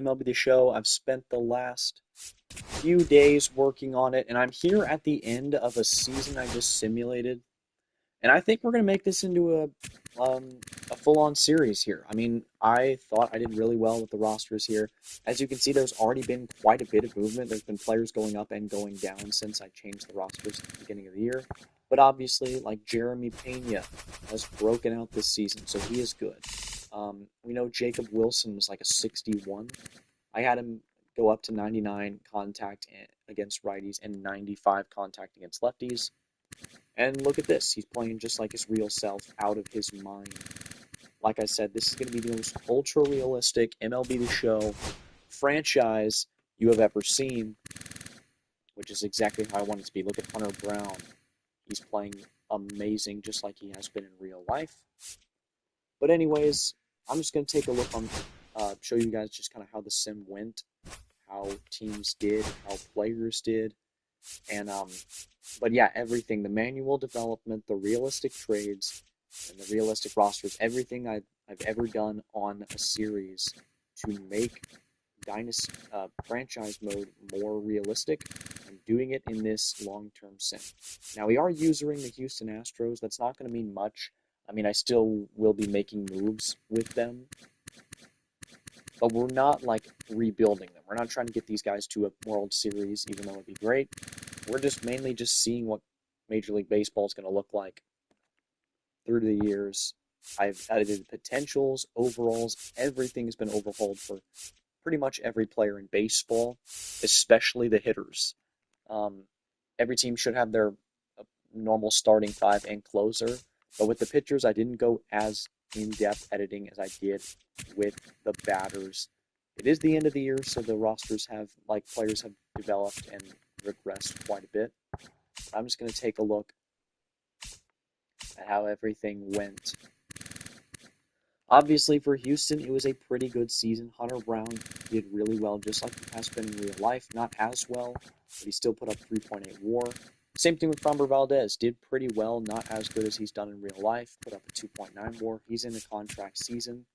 MLB The Show. I've spent the last few days working on it, and I'm here at the end of a season I just simulated. And I think we're going to make this into a full-on series here. I mean, I thought I did really well with the rosters here. As you can see, there's already been quite a bit of movement. There's been players going up and going down since I changed the rosters at the beginning of the year. But obviously, like Jeremy Pena has broken out this season, so he is good. We know Jacob Wilson was like a 61. I had him go up to 99 contact against righties and 95 contact against lefties. And look at this. He's playing just like his real self, out of his mind. Like I said, this is going to be the most ultra-realistic MLB The Show franchise you have ever seen, which is exactly how I want it to be. Look at Hunter Brown. He's playing amazing, just like he has been in real life. But anyways, I'm just going to take a look on, show you guys just kind of how the sim went, how teams did, how players did, and but yeah, everything, the manual development, the realistic trades, and the realistic rosters, everything I've ever done on a series to make Dynasty franchise mode more realistic. I'm doing it in this long-term sim. Now, we are using the Houston Astros. That's not going to mean much. I mean, I still will be making moves with them, but we're not like rebuilding them. We're not trying to get these guys to a World Series, even though it'd be great. We're just mainly just seeing what Major League Baseball is going to look like through the years. I've edited potentials, overalls, everything has been overhauled for pretty much every player in baseball, especially the hitters. Um, every team should have their normal starting five and closer, but with the pitchers, I didn't go as in-depth editing as I did with the batters. It is the end of the year, so the rosters have, like, players have developed and regressed quite a bit. I'm just going to take a look at how everything went. Obviously, for Houston, it was a pretty good season. Hunter Brown did really well, just like he has been in real life. Not as well, but he still put up 3.8 WAR. Same thing with Framber Valdez. Did pretty well, not as good as he's done in real life. Put up a 2.9 WAR. He's in a contract season.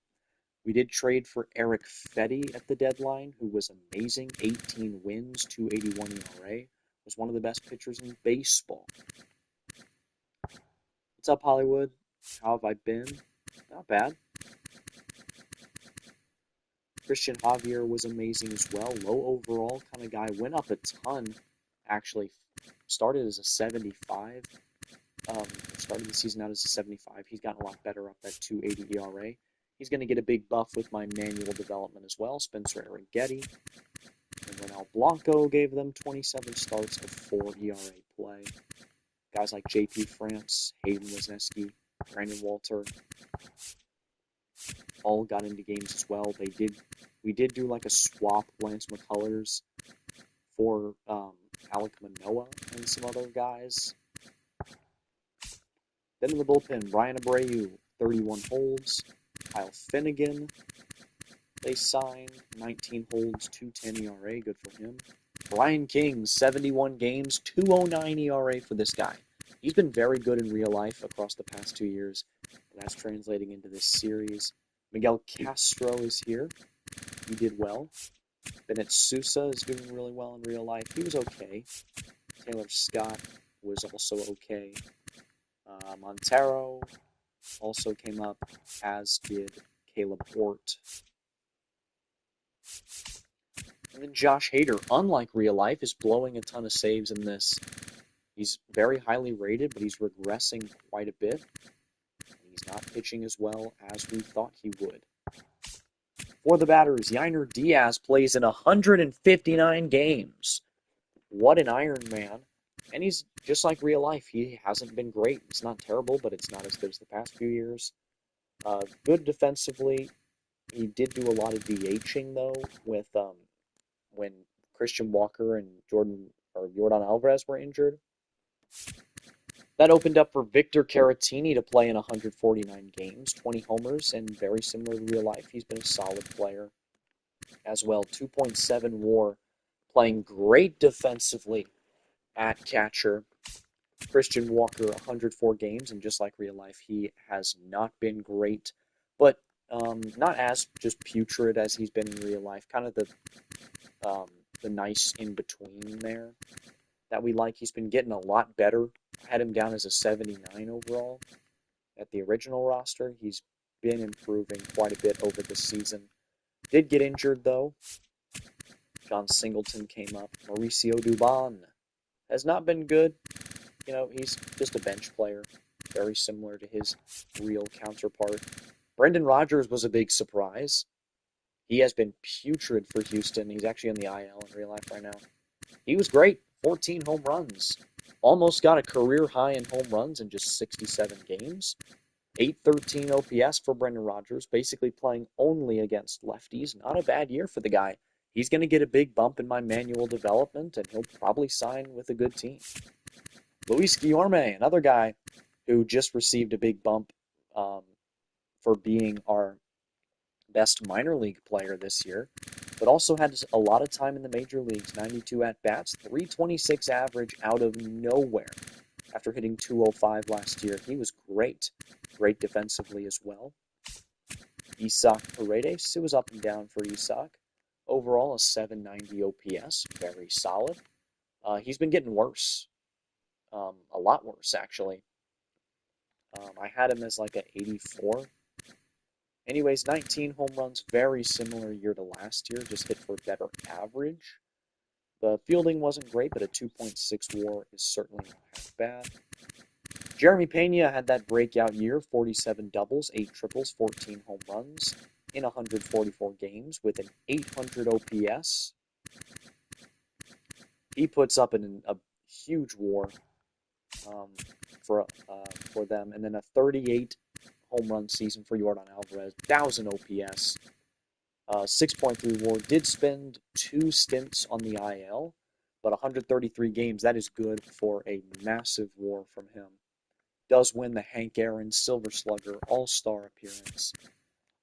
We did trade for Erick Fedde at the deadline, who was amazing. 18 wins, 281 ERA. Was one of the best pitchers in baseball. What's up, Hollywood? How have I been? Not bad. Christian Javier was amazing as well. Low overall kind of guy. Went up a ton, actually. Started as a 75. Started the season out as a 75. He's gotten a lot better up at 280 ERA. He's going to get a big buff with my manual development as well. Spencer Arrighetti. And Ronel Blanco gave them 27 starts of 4 ERA play. Guys like JP France, Hayden Wesneski, Brandon Walter, all got into games as well. We did do like a swap, Lance McCullers for Alek Manoah and some other guys. Then in the bullpen, Ryan Abreu, 31 holds. Kyle Finnegan, they signed, 19 holds, 2.10 ERA, good for him. Brian King, 71 games, 2.09 ERA for this guy. He's been very good in real life across the past 2 years, and that's translating into this series. Miguel Castro is here. He did well. Bennett Sousa is doing really well in real life. He was okay. Taylor Scott was also okay. Montero also came up, as did Caleb Hort. And then Josh Hader, unlike real life, is blowing a ton of saves in this. He's very highly rated, but he's regressing quite a bit. He's not pitching as well as we thought he would. For the batters, Yainer Diaz plays in 159 games. What an Iron Man. And he's just like real life. He hasn't been great. It's not terrible, but it's not as good as the past few years. Good defensively. He did do a lot of DHing, though, with when Christian Walker and Jordan Alvarez were injured. That opened up for Victor Caratini to play in 149 games, 20 homers, and very similar to real life. He's been a solid player as well. 2.7 WAR, playing great defensively at catcher. Christian Walker, 104 games, and just like real life, he has not been great. But Not as just putrid as he's been in real life. Kind of um, the nice in between there that we like. He's been getting a lot better. I had him down as a 79 overall at the original roster. He's been improving quite a bit over the season. Did get injured though. John Singleton came up. Mauricio Dubon has not been good. He's just a bench player, very similar to his real counterpart. Brendan Rodgers was a big surprise. He has been putrid for Houston. He's actually on the IL in real life right now. He was great. 14 home runs. Almost got a career high in home runs in just 67 games. 813 OPS for Brendan Rodgers, basically playing only against lefties. Not a bad year for the guy. He's going to get a big bump in my manual development, and he'll probably sign with a good team. Luis Guillorme, another guy who just received a big bump um, for being our best minor league player this year, but also had a lot of time in the major leagues, 92 at-bats, 326 average out of nowhere after hitting 205 last year. He was great defensively as well. Isaac Paredes, it was up and down for Isaac. Overall, a 790 OPS, very solid. He's been getting worse, a lot worse actually. I had him as like an 84. Anyways, 19 home runs, very similar year to last year, just hit for better average. The fielding wasn't great, but a 2.6 WAR is certainly not half bad. Jeremy Pena had that breakout year, 47 doubles, 8 triples, 14 home runs in 144 games with an 800 OPS. He puts up a huge WAR for them, and then a 38 home run season for Yordan Alvarez, 1,000 OPS, 6.3 WAR. Did spend 2 stints on the IL, but 133 games, that is good for a massive WAR from him. Does win the Hank Aaron Silver Slugger All-Star appearance.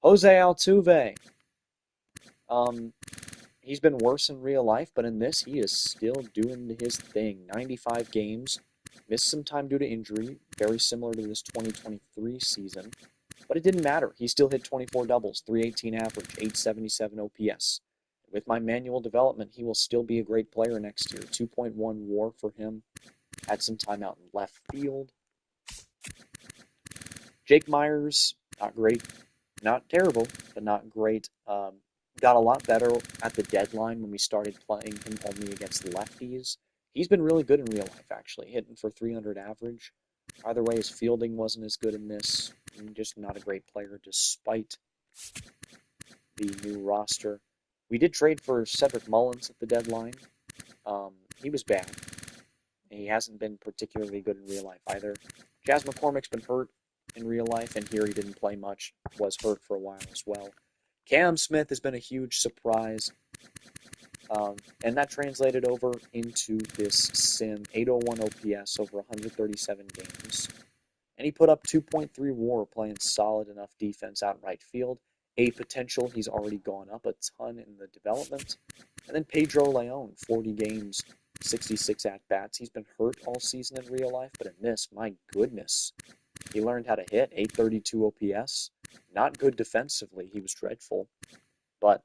Jose Altuve. He's been worse in real life, but in this, he is still doing his thing. 95 games. Missed some time due to injury, very similar to this 2023 season. But it didn't matter. He still hit 24 doubles, 318 average, 877 OPS. With my manual development, he will still be a great player next year. 2.1 WAR for him. Had some time out in left field. Jake Myers, not great. Not terrible, but not great. Got a lot better at the deadline when we started playing him only against lefties. He's been really good in real life, actually, hitting for 300 average. Either way, his fielding wasn't as good in this. Just not a great player despite the new roster. We did trade for Cedric Mullins at the deadline. He was bad. He hasn't been particularly good in real life either. Jazz McCormick's been hurt in real life, and here he didn't play much. Was hurt for a while as well. Cam Smith has been a huge surprise. And that translated over into this sim, 801 OPS over 137 games. And he put up 2.3 WAR playing solid enough defense out in right field. A potential, he's already gone up a ton in the development. And then Pedro Leon, 40 games, 66 at-bats. He's been hurt all season in real life, but in this, my goodness, he learned how to hit, 832 OPS. Not good defensively, he was dreadful, but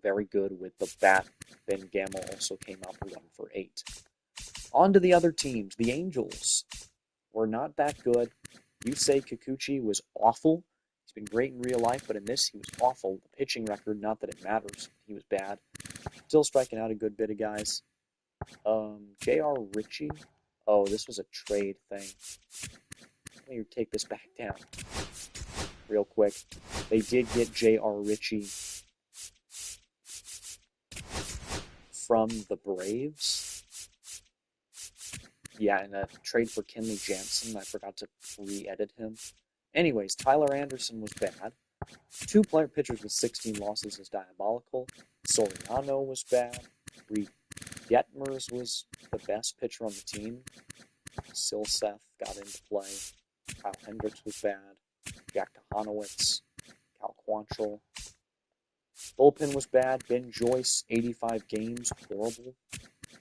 very good with the bat. Ben Gamel also came out 1 for 8. On to the other teams. The Angels were not that good. Yusei Kikuchi was awful. He's been great in real life, but in this, he was awful. The pitching record, not that it matters. He was bad. Still striking out a good bit of guys. J.R. Ritchie. Oh, this was a trade thing. Let me take this back down real quick. They did get J.R. Ritchie from the Braves. Yeah, in a trade for Kenley Jansen. I forgot to re-edit him. Anyways, Tyler Anderson was bad. 2 player pitchers with 16 losses is diabolical. Soriano was bad. Reed Detmers was the best pitcher on the team. Silseth got into play. Kyle Hendricks was bad. Jack Kahanowitz. Cal Quantrill. Bullpen was bad. Ben Joyce, 85 games, horrible.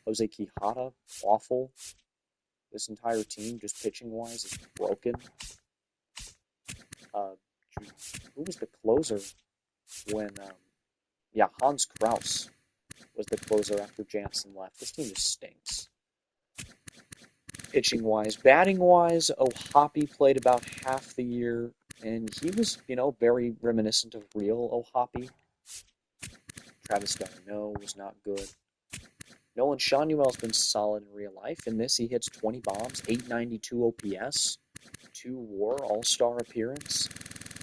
Jose Quijada, awful. This entire team, just pitching-wise, is broken. Who was the closer when, yeah, Hans Kraus was the closer after Jansen left. This team just stinks. Pitching wise, batting wise, O'Hoppe played about half the year, and he was, very reminiscent of real O'Hoppe. Travis d'Arnaud was not good. Nolan Schanuel's been solid in real life. In this, he hits 20 bombs, 892 OPS, 2 WAR All-Star appearance.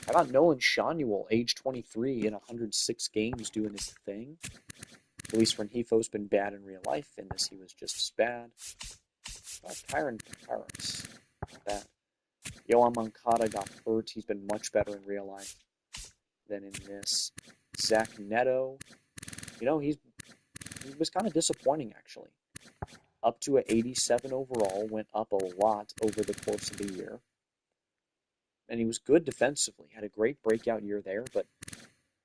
How about Nolan Schanuel, age 23, in 106 games, doing his thing? Luis Rengifo's been bad in real life. In this, he was just as bad. Kyron Paris, not bad. Yoan Moncada got hurt. He's been much better in real life than in this. Zach Neto, he was kind of disappointing, actually. Up to an 87 overall, went up a lot over the course of the year. And he was good defensively, had a great breakout year there, but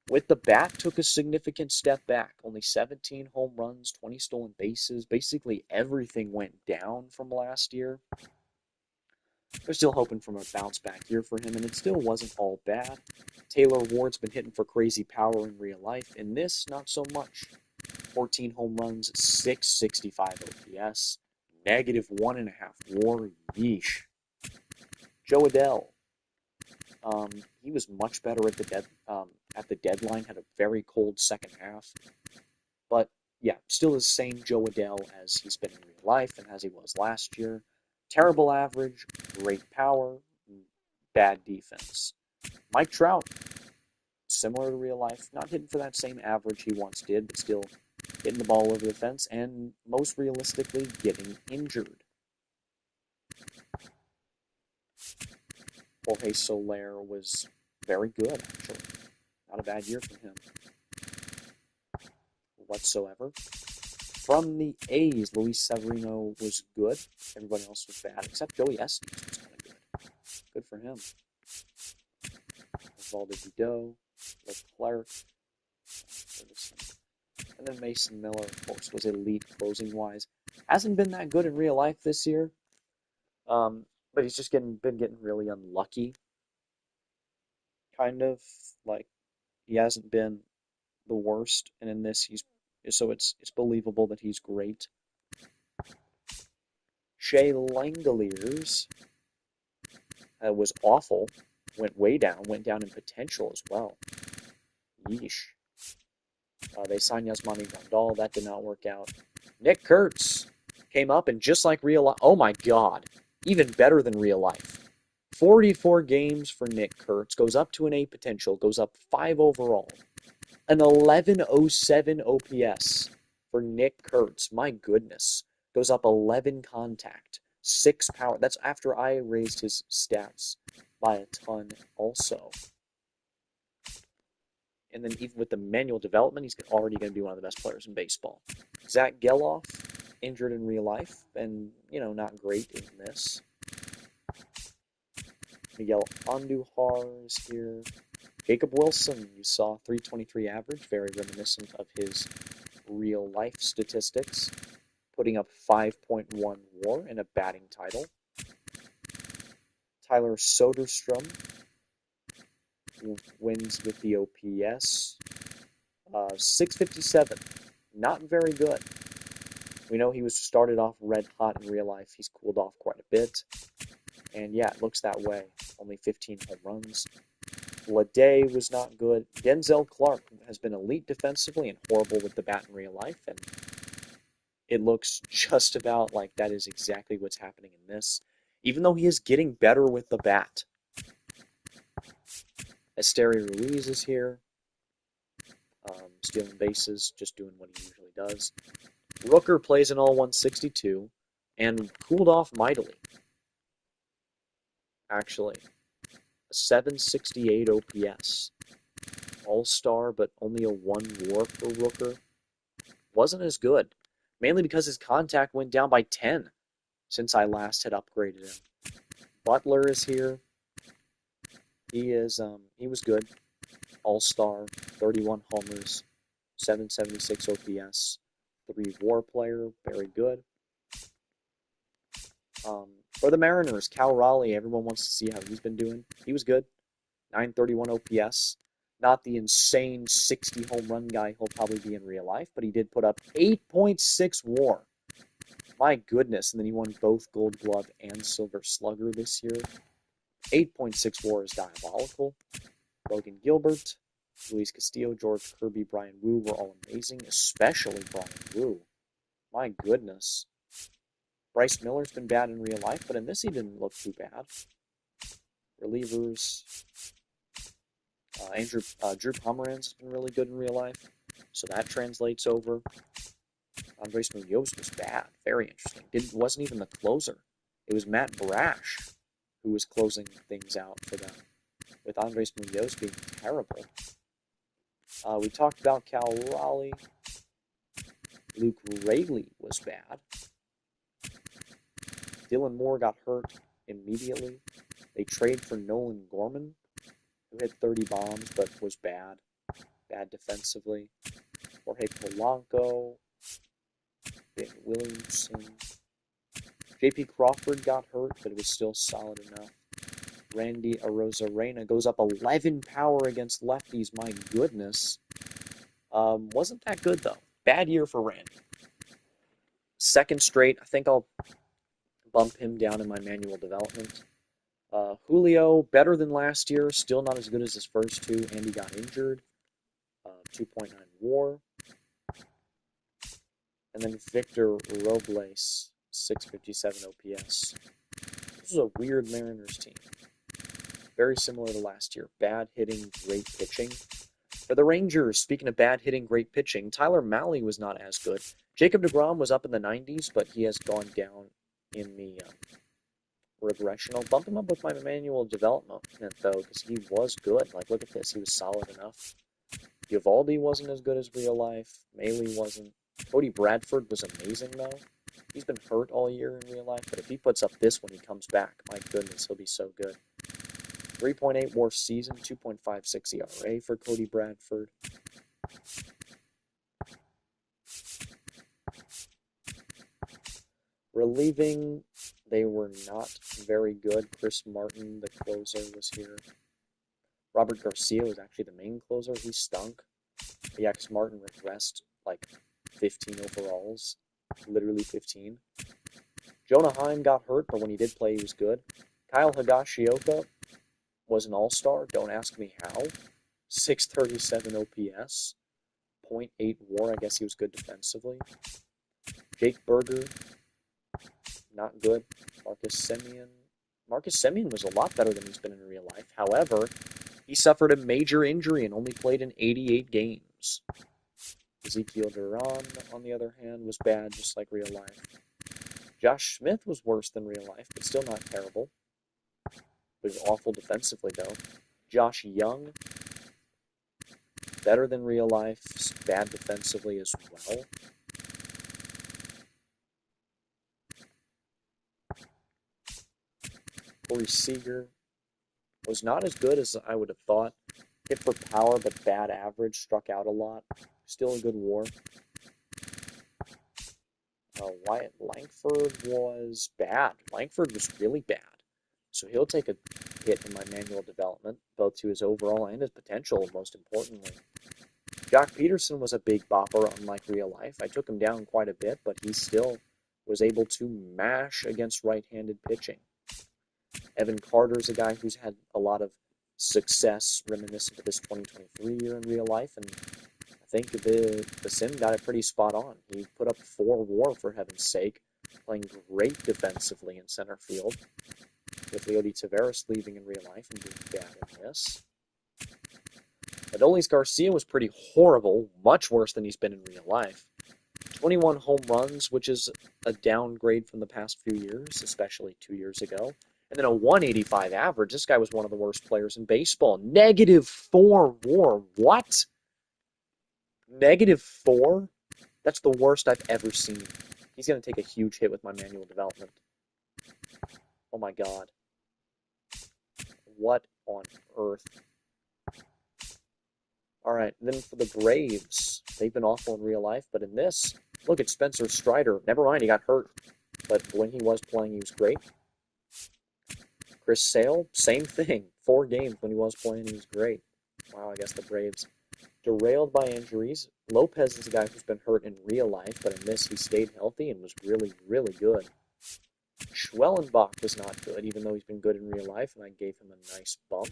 with the bat, took a significant step back. Only 17 home runs, 20 stolen bases. Basically, everything went down from last year. They're still hoping for a bounce back year for him, and it still wasn't all bad. Taylor Ward's been hitting for crazy power in real life. In this, not so much. 14 home runs, 665 OPS, negative 1.5 WAR. Yeesh. Jo Adell. He was much better at the deadline. Had a very cold second half, but yeah, still the same Jo Adell as he's been in real life and as he was last year. Terrible average, great power, bad defense. Mike Trout, similar to real life, not hitting for that same average he once did, but still hitting the ball over the fence and most realistically getting injured. Jorge Soler was very good, actually. Not a bad year from him whatsoever. From the A's, Luis Severino was good. Everybody else was bad, except Joey Estes was kind of good. Good for him. Osvaldo Bido, Leclerc, and then Mason Miller, of course, was elite closing-wise. Hasn't been that good in real life this year, but he's just been getting really unlucky. Kind of like he hasn't been the worst, and in this it's believable that he's great. Shea Langeliers was awful, went way down, went down in potential as well. Yeesh. They signed Yasmani Grandal, that did not work out. Nick Kurtz came up and just like real life, oh my god, even better than real life. 44 games for Nick Kurtz, goes up to an 8 potential, goes up 5 overall. An 1107 OPS for Nick Kurtz. My goodness. Goes up 11 contact, 6 power. That's after I raised his stats by a ton also. And then even with the manual development, he's already going to be one of the best players in baseball. Zach Geloff, injured in real life, and, not great in this. Miguel Andujar is here. Jacob Wilson, you saw 323 average, very reminiscent of his real life statistics, putting up 5.1 WAR and a batting title. Tyler Soderstrom wins with the OPS, 657, not very good. We know he was started off red hot in real life. He's cooled off quite a bit, and yeah, it looks that way. Only 15 home runs. Lede was not good. Denzel Clark has been elite defensively and horrible with the bat in real life, and it looks just about like that is exactly what's happening in this, even though he is getting better with the bat. Esteury Ruiz is here, stealing bases, just doing what he usually does. Rooker plays an all 162 and cooled off mightily. Actually, a 768 OPS. All-star, but only a 1 WAR for Rooker. Wasn't as good, mainly because his contact went down by 10 since I last had upgraded him. Butler is here. He was good. All-star, 31 homers, 776 OPS, 3 WAR player, very good. For the Mariners, Cal Raleigh, everyone wants to see how he's been doing. He was good. 931 OPS. Not the insane 60 home run guy he'll probably be in real life, but he did put up 8.6 WAR. My goodness, and then he won both Gold Glove and Silver Slugger this year. 8.6 WAR is diabolical. Logan Gilbert, Luis Castillo, George Kirby, Brian Wu were all amazing, especially Brian Wu. My goodness. Bryce Miller's been bad in real life, but in this he didn't look too bad. Relievers. Drew Pomeranz has been really good in real life, so that translates over. Andres Munoz was bad. Very interesting. Wasn't even the closer. It was Matt Brash who was closing things out for them, with Andres Munoz being terrible. We talked about Cal Raleigh. Luke Raley was bad. Dylan Moore got hurt immediately. They traded for Nolan Gorman, who hit 30 bombs but was bad. Bad defensively. Jorge Polanco. Ben Williamson. J.P. Crawford got hurt, but it was still solid enough. Randy Arozarena goes up 11 power against lefties. My goodness. Wasn't that good, though. Bad year for Randy. Second straight. I think I'll bump him down in my manual development. Julio, better than last year. Still not as good as his first two. Andy got injured. 2.9 WAR. And then Victor Robles, 657 OPS. This is a weird Mariners team. Very similar to last year. Bad hitting, great pitching. For the Rangers, speaking of bad hitting, great pitching, Tyler Mahle was not as good. Jacob deGrom was up in the 90s, but he has gone down in the regression. I'll bump him up with my manual development, though, because he was good. Like, look at this. He was solid enough. Eovaldi wasn't as good as real life. Mahle wasn't. Cody Bradford was amazing, though. He's been hurt all year in real life, but if he puts up this when he comes back, my goodness, he'll be so good. 3.8 WAR season, 2.56 ERA for Cody Bradford. Relieving, they were not very good. Chris Martin, the closer, was here. Robert Garcia was actually the main closer. He stunk. Yeah, because Martin regressed like 15 overalls. Literally 15. Jonah Heim got hurt, but when he did play, he was good. Kyle Higashioka was an all-star. Don't ask me how. 637 OPS. 0.8 WAR. I guess he was good defensively. Jake Berger, not good. Marcus Semien was a lot better than he's been in real life. However, he suffered a major injury and only played in 88 games. Ezekiel Duran, on the other hand, was bad, just like real life. Josh Smith was worse than real life, but still not terrible. Was awful defensively, though. Josh Young, better than real life, bad defensively as well. Corey Seager was not as good as I would have thought. Hit for power, but bad average. Struck out a lot. Still a good WAR. Wyatt Langford was bad. Langford was really bad. So he'll take a hit in my manual development, both to his overall and his potential, most importantly. Jock Peterson was a big bopper, unlike real life. I took him down quite a bit, but he still was able to mash against right-handed pitching. Evan Carter's a guy who's had a lot of success reminiscent of this 2023 year in real life, and I think the sim got it pretty spot on. He put up 4 WAR, for heaven's sake, playing great defensively in center field, with Leody Taveras leaving in real life and being bad in this. Adolis Garcia was pretty horrible, much worse than he's been in real life. 21 home runs, which is a downgrade from the past few years, especially 2 years ago. And then a 185 average. This guy was one of the worst players in baseball. -4 WAR. What? -4? That's the worst I've ever seen. He's going to take a huge hit with my manual development. Oh my god. What on earth? Alright, then for the Braves, they've been awful in real life, but in this, look at Spencer Strider. Never mind, he got hurt. But when he was playing, he was great. Chris Sale, same thing. 4 games when he was playing, he was great. Wow, I guess the Braves derailed by injuries. Lopez is a guy who's been hurt in real life, but in this he stayed healthy and was really, really good. Schwellenbach was not good, even though he's been good in real life, and I gave him a nice bump.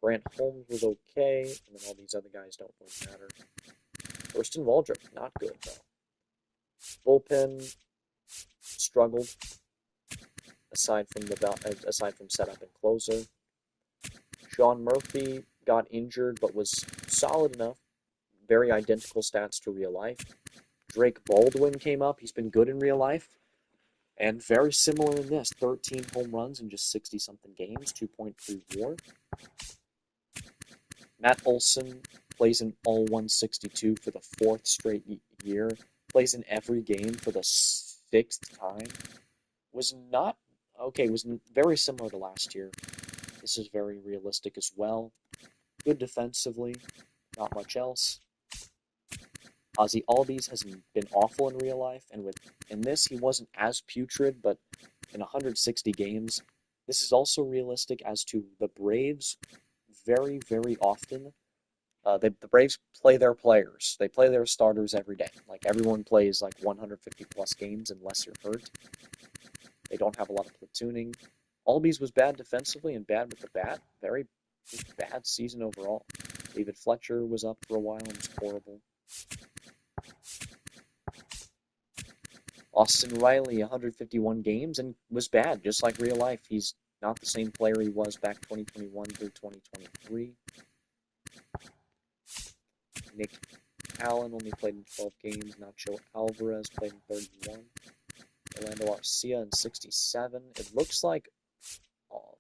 Grant Holmes was okay, and then all these other guys don't really matter. Thurston Waldrop, not good, though. Bullpen struggled, aside from setup and closer. Sean Murphy got injured, but was solid enough. Very identical stats to real life. Drake Baldwin came up. He's been good in real life. And very similar in this. 13 home runs in just 60-something games. 2.3 WAR. Matt Olson plays in all 162 for the 4th straight year. Plays in every game for the 6th time. Was very similar to last year. This is very realistic as well. Good defensively. Not much else. Ozzy Albies has been awful in real life, and in this he wasn't as putrid, but in 160 games, this is also realistic as to the Braves very, very often. The Braves play their players. They play their starters every day. Like, everyone plays like 150 plus games unless you're hurt. They don't have a lot of platooning. Albies was bad defensively and bad with the bat. Very bad season overall. David Fletcher was up for a while and was horrible. Austin Riley, 151 games, and was bad, just like real life. He's not the same player he was back 2021 through 2023. Nick Allen only played in 12 games. Nacho Alvarez played in 31. Orlando Arcia in 67. It looks like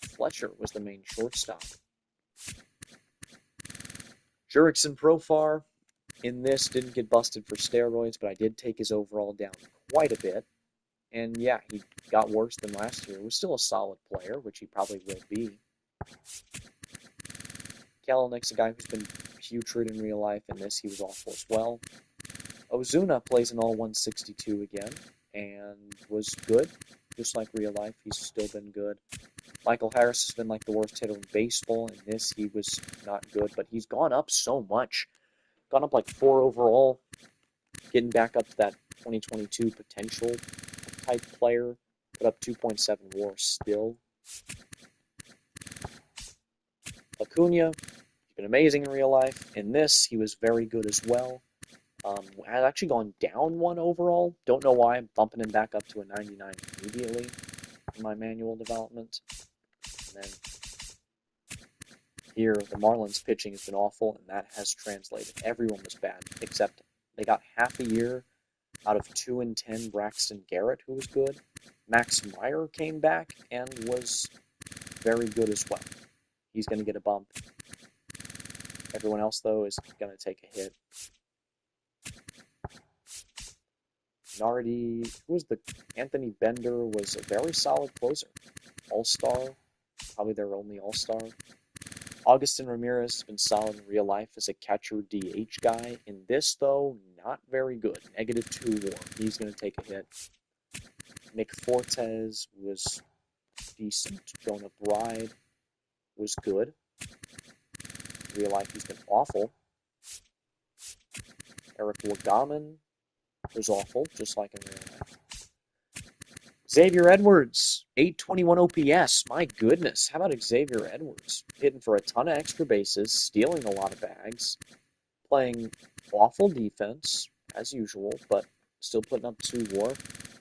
Fletcher was the main shortstop. Jurickson Profar in this didn't get busted for steroids, but I did take his overall down quite a bit. And yeah, he got worse than last year. He was still a solid player, which he probably will be. Kalanick's a guy who's been putrid in real life. In this, he was awful as well. Ozuna plays in all 162 again and was good, just like real life. He's still been good. Michael Harris has been like the worst hitter in baseball. In this, he was not good, but he's gone up so much. Gone up like 4 overall, getting back up to that 2022 potential type player. Put up 2.7 WAR still. Acuna, he's been amazing in real life. In this, he was very good as well. I've actually gone down 1 overall. Don't know why. I'm bumping him back up to a 99 immediately in my manual development. And then here, the Marlins pitching has been awful, and that has translated. Everyone was bad, except they got half a year out of 2 and 10 Braxton Garrett, who was good. Max Meyer came back and was very good as well. He's going to get a bump. Everyone else, though, is going to take a hit. Anthony Bender was a very solid closer. All-star, probably their only all-star. Augustin Ramirez has been solid in real life as a catcher DH guy. In this, though, not very good. -2 WAR. He's going to take a hit. Nick Fortes was decent. Jonah Bride was good. In real life, he's been awful. Eric Wagaman was awful, just like in real life. Xavier Edwards, 821 OPS. My goodness, how about Xavier Edwards? Hitting for a ton of extra bases, stealing a lot of bags, playing awful defense, as usual, but still putting up 2 WAR.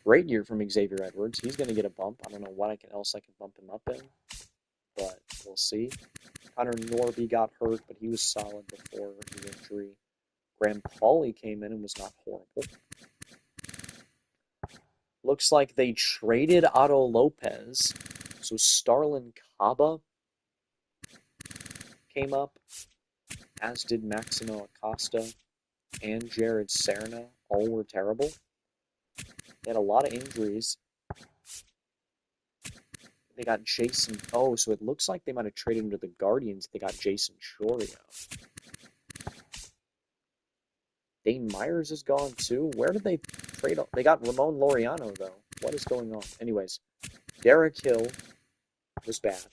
Great year from Xavier Edwards. He's going to get a bump. I don't know what else I can bump him up in, but we'll see. Connor Norby got hurt, but he was solid before the injury. Graham Pauley came in and was not horrible. Looks like they traded Otto Lopez, so Starlin Caba came up, as did Maximo Acosta and Jared Serna. All were terrible. They had a lot of injuries. They got Jason. Oh, so it looks like they might have traded him to the Guardians. They got Jason Chorio. Dane Myers is gone too. Where did they trade? They got Ramon Laureano, though. What is going on? Anyways, Derek Hill was bad.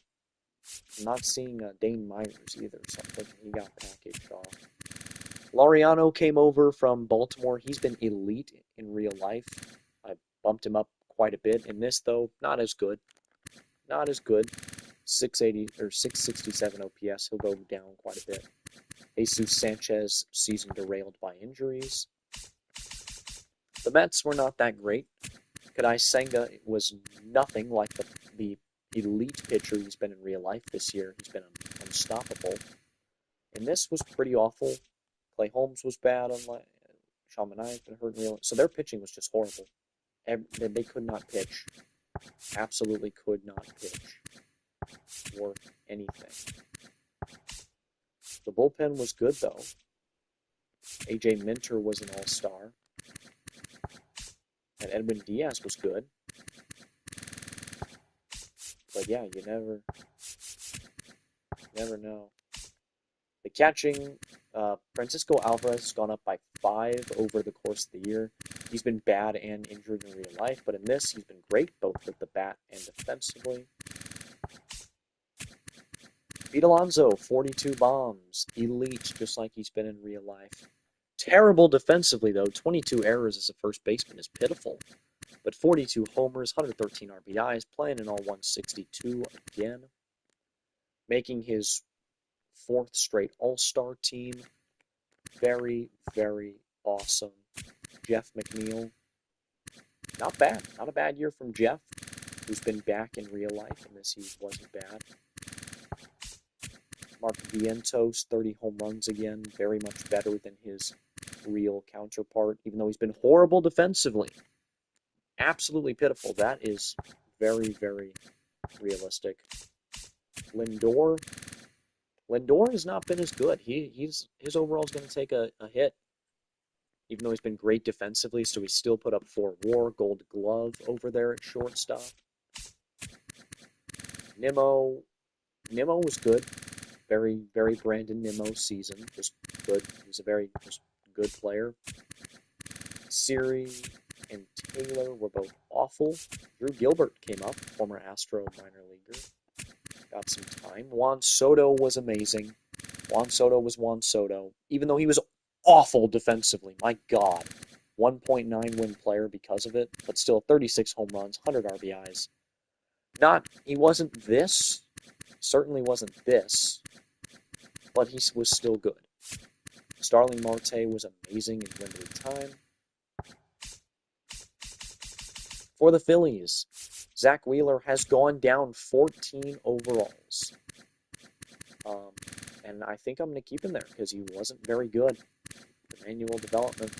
I'm not seeing Dane Myers either, so I'm thinking he got packaged off. Laureano came over from Baltimore. He's been elite in real life. I bumped him up quite a bit. In this, though, not as good. Not as good. 680 or 667 OPS. He'll go down quite a bit. Jesus Sanchez, season derailed by injuries. The Mets were not that great. Kadai Senga was nothing like the elite pitcher he's been in real life this year. He's been unstoppable. And this was pretty awful. Clay Holmes was bad. Sean Manaea's been hurt in real life. So their pitching was just horrible. They could not pitch. Absolutely could not pitch worth anything. The bullpen was good, though. A.J. Minter was an all-star. And Edwin Diaz was good. But yeah, you never know. The catching, Francisco Alvarez has gone up by 5 over the course of the year. He's been bad and injured in real life, but in this, he's been great, both with the bat and defensively. Pete Alonso, 42 bombs. Elite, just like he's been in real life. Terrible defensively, though. 22 errors as a first baseman is pitiful. But 42 homers, 113 RBIs, playing in all 162 again. Making his 4th straight All-Star team. Very, very awesome. Jeff McNeil. Not bad. Not a bad year from Jeff, who's been back in real life, and this he wasn't bad. Mark Vientos, 30 home runs again. Very much better than his real counterpart, even though he's been horrible defensively. Absolutely pitiful. That is very, very realistic. Lindor has not been as good. His overall is going to take a hit, even though he's been great defensively. So he still put up 4 WAR, Gold Glove over there at shortstop. Nimmo was good. Very, very Brandon Nimmo season. Just good. He was a very just good player. Siri and Taylor were both awful. Drew Gilbert came up, former Astro minor leaguer. Got some time. Juan Soto was amazing. Juan Soto was Juan Soto, even though he was awful defensively. My God. 1.9 win player because of it, but still 36 home runs, 100 RBIs. He wasn't this, certainly wasn't this, but he was still good. Starling Marte was amazing in limited time. For the Phillies, Zach Wheeler has gone down 14 overalls. And I think I'm going to keep him there because he wasn't very good. The manual development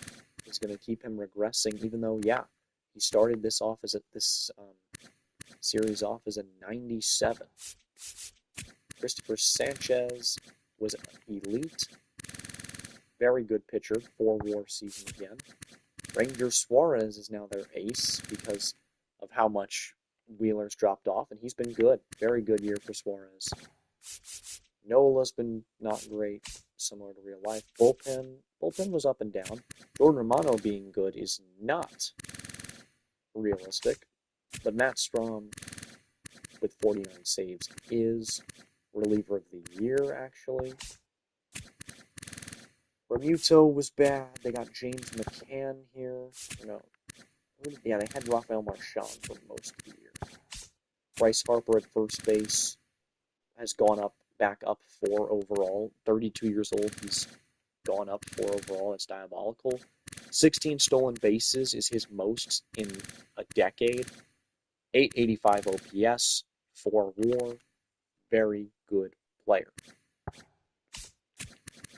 is going to keep him regressing, even though, yeah, he started this series off as a 97. Christopher Sanchez was elite. Very good pitcher, 4 WAR season again. Ranger Suarez is now their ace because of how much Wheeler's dropped off, and he's been good. Very good year for Suarez. Nola's been not great, similar to real life. Bullpen was up and down. Jordan Romano being good is not realistic, but Matt Strahm with 49 saves is reliever of the year, actually. Remuto was bad. They got James McCann here. Yeah, they had Rafael Marchand for most of the year. Bryce Harper at first base has gone back up 4 overall. 32 years old, he's gone up 4 overall. It's diabolical. 16 stolen bases is his most in a decade. 885 OPS, 4 WAR. Very good player.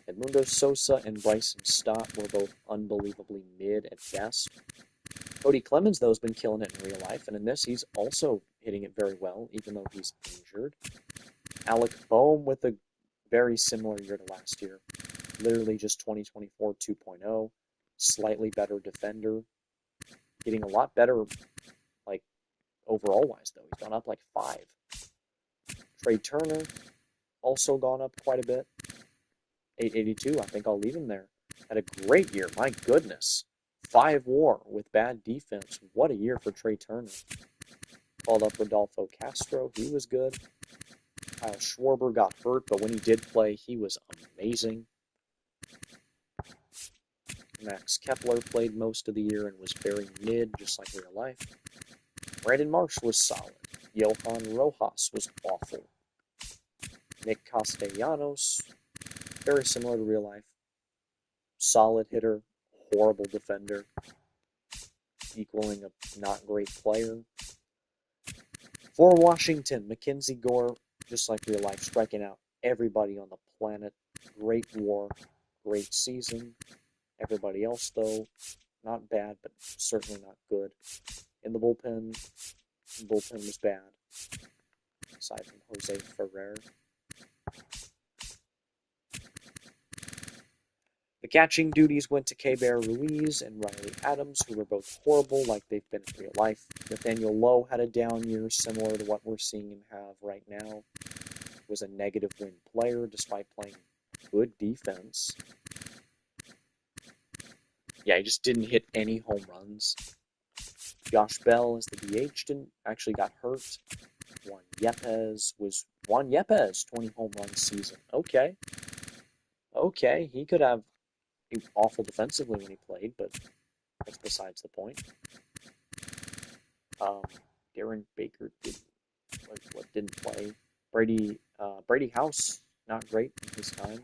Edmundo Sosa and Bryson Stott were both unbelievably mid at best. Cody Clemens, though, has been killing it in real life, and in this, he's also hitting it very well, even though he's injured. Alec Boehm with a very similar year to last year. Literally just 2024 2.0. Slightly better defender. Getting a lot better, like, overall-wise, though. He's gone up like 5. Trey Turner, also gone up quite a bit. 882, I think I'll leave him there. Had a great year, my goodness. 5 WAR with bad defense. What a year for Trey Turner. Called up Rodolfo Castro, he was good. Kyle Schwarber got hurt, but when he did play, he was amazing. Max Kepler played most of the year and was very mid, just like real life. Brandon Marsh was solid. Johan Rojas was awful. Nick Castellanos, very similar to real life. Solid hitter, horrible defender, equaling a not great player. For Washington, Mackenzie Gore, just like real life, striking out everybody on the planet. Great WAR, great season. Everybody else, though, not bad, but certainly not good. In the bullpen was bad, aside from Jose Ferrer. The catching duties went to Keibert Ruiz and Riley Adams, who were both horrible like they've been in real life. Nathaniel Lowe had a down year similar to what we're seeing him have right now. Was a negative win player despite playing good defense. Yeah, he just didn't hit any home runs. Josh Bell as the DH actually got hurt. Juan Yepez, 20 home run season. Okay, he could have been awful defensively when he played, but that's besides the point. Darren Baker didn't play. Brady House, not great in his time.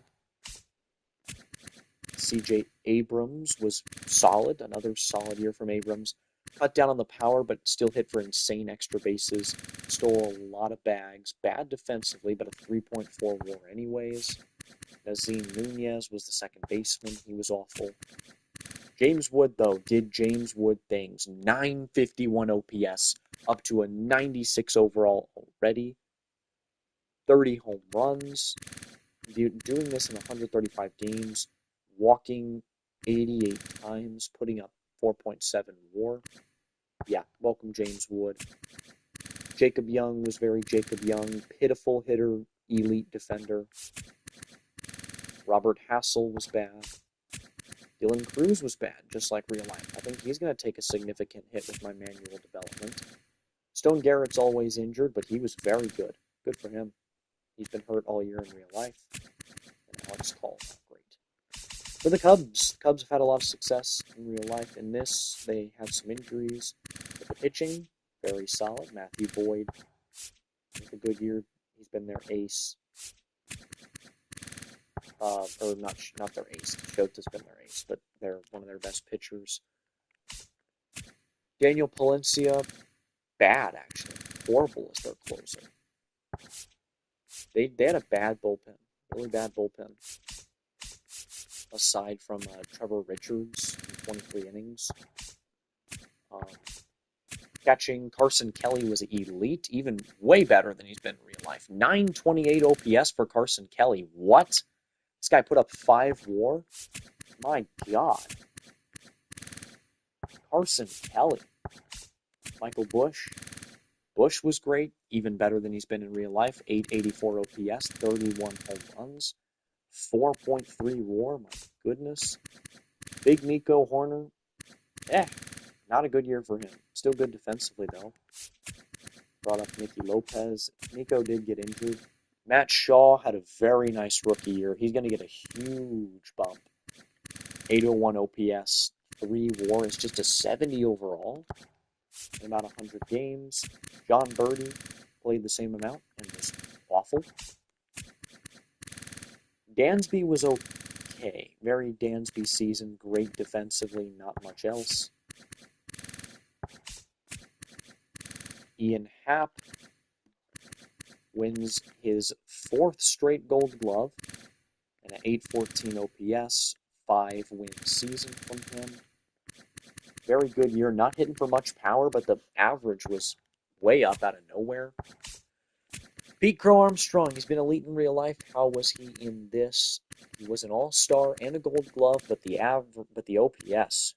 CJ Abrams was solid, another solid year from Abrams. Cut down on the power, but still hit for insane extra bases. Stole a lot of bags. Bad defensively, but a 3.4 WAR anyways. Nazim Nunez was the second baseman. He was awful. James Wood, though, did James Wood things. 951 OPS, up to a 96 overall already. 30 home runs. Doing this in 135 games. Walking 88 times, putting up 4.7 WAR. Yeah, welcome James Wood. Jacob Young was very Jacob Young. Pitiful hitter, elite defender. Robert Hassel was bad. Dylan Cruz was bad, just like real life. I think he's going to take a significant hit with my manual development. Stone Garrett's always injured, but he was very good. Good for him. He's been hurt all year in real life. And Alex Call, not great. For the Cubs have had a lot of success in real life. In this, they had some injuries. But the pitching, very solid. Matthew Boyd, with a good year. He's been their ace. Or not their ace. Shota's been their ace, but they're one of their best pitchers. Daniel Palencia, bad actually. Horrible as their closer. They had a bad bullpen. Really bad bullpen. Aside from Trevor Richards in 23 innings. Catching, Carson Kelly was elite, even way better than he's been in real life. 928 OPS for Carson Kelly. What? This guy put up 5 WAR? My God. Carson Kelly. Michael Busch. Busch was great, even better than he's been in real life. 884 OPS, 31 home runs, 4.3 WAR. My goodness. Big Nico Horner. Not a good year for him. Still good defensively, though. Brought up Nicky Lopez. Nico did get injured. Matt Shaw had a very nice rookie year. He's going to get a huge bump. 801 OPS, 3 WAR. It's just a 70 overall in about 100 games. John Birdie played the same amount and was awful. Dansby was okay. Very Dansby season. Great defensively, not much else. Ian Happ wins his 4th straight Gold Glove and an 814 OPS, 5-win season from him. Very good year, not hitting for much power, but the average was way up out of nowhere. Pete Crow Armstrong, he's been elite in real life. How was he in this? He was an all-star and a Gold Glove, but the OPS,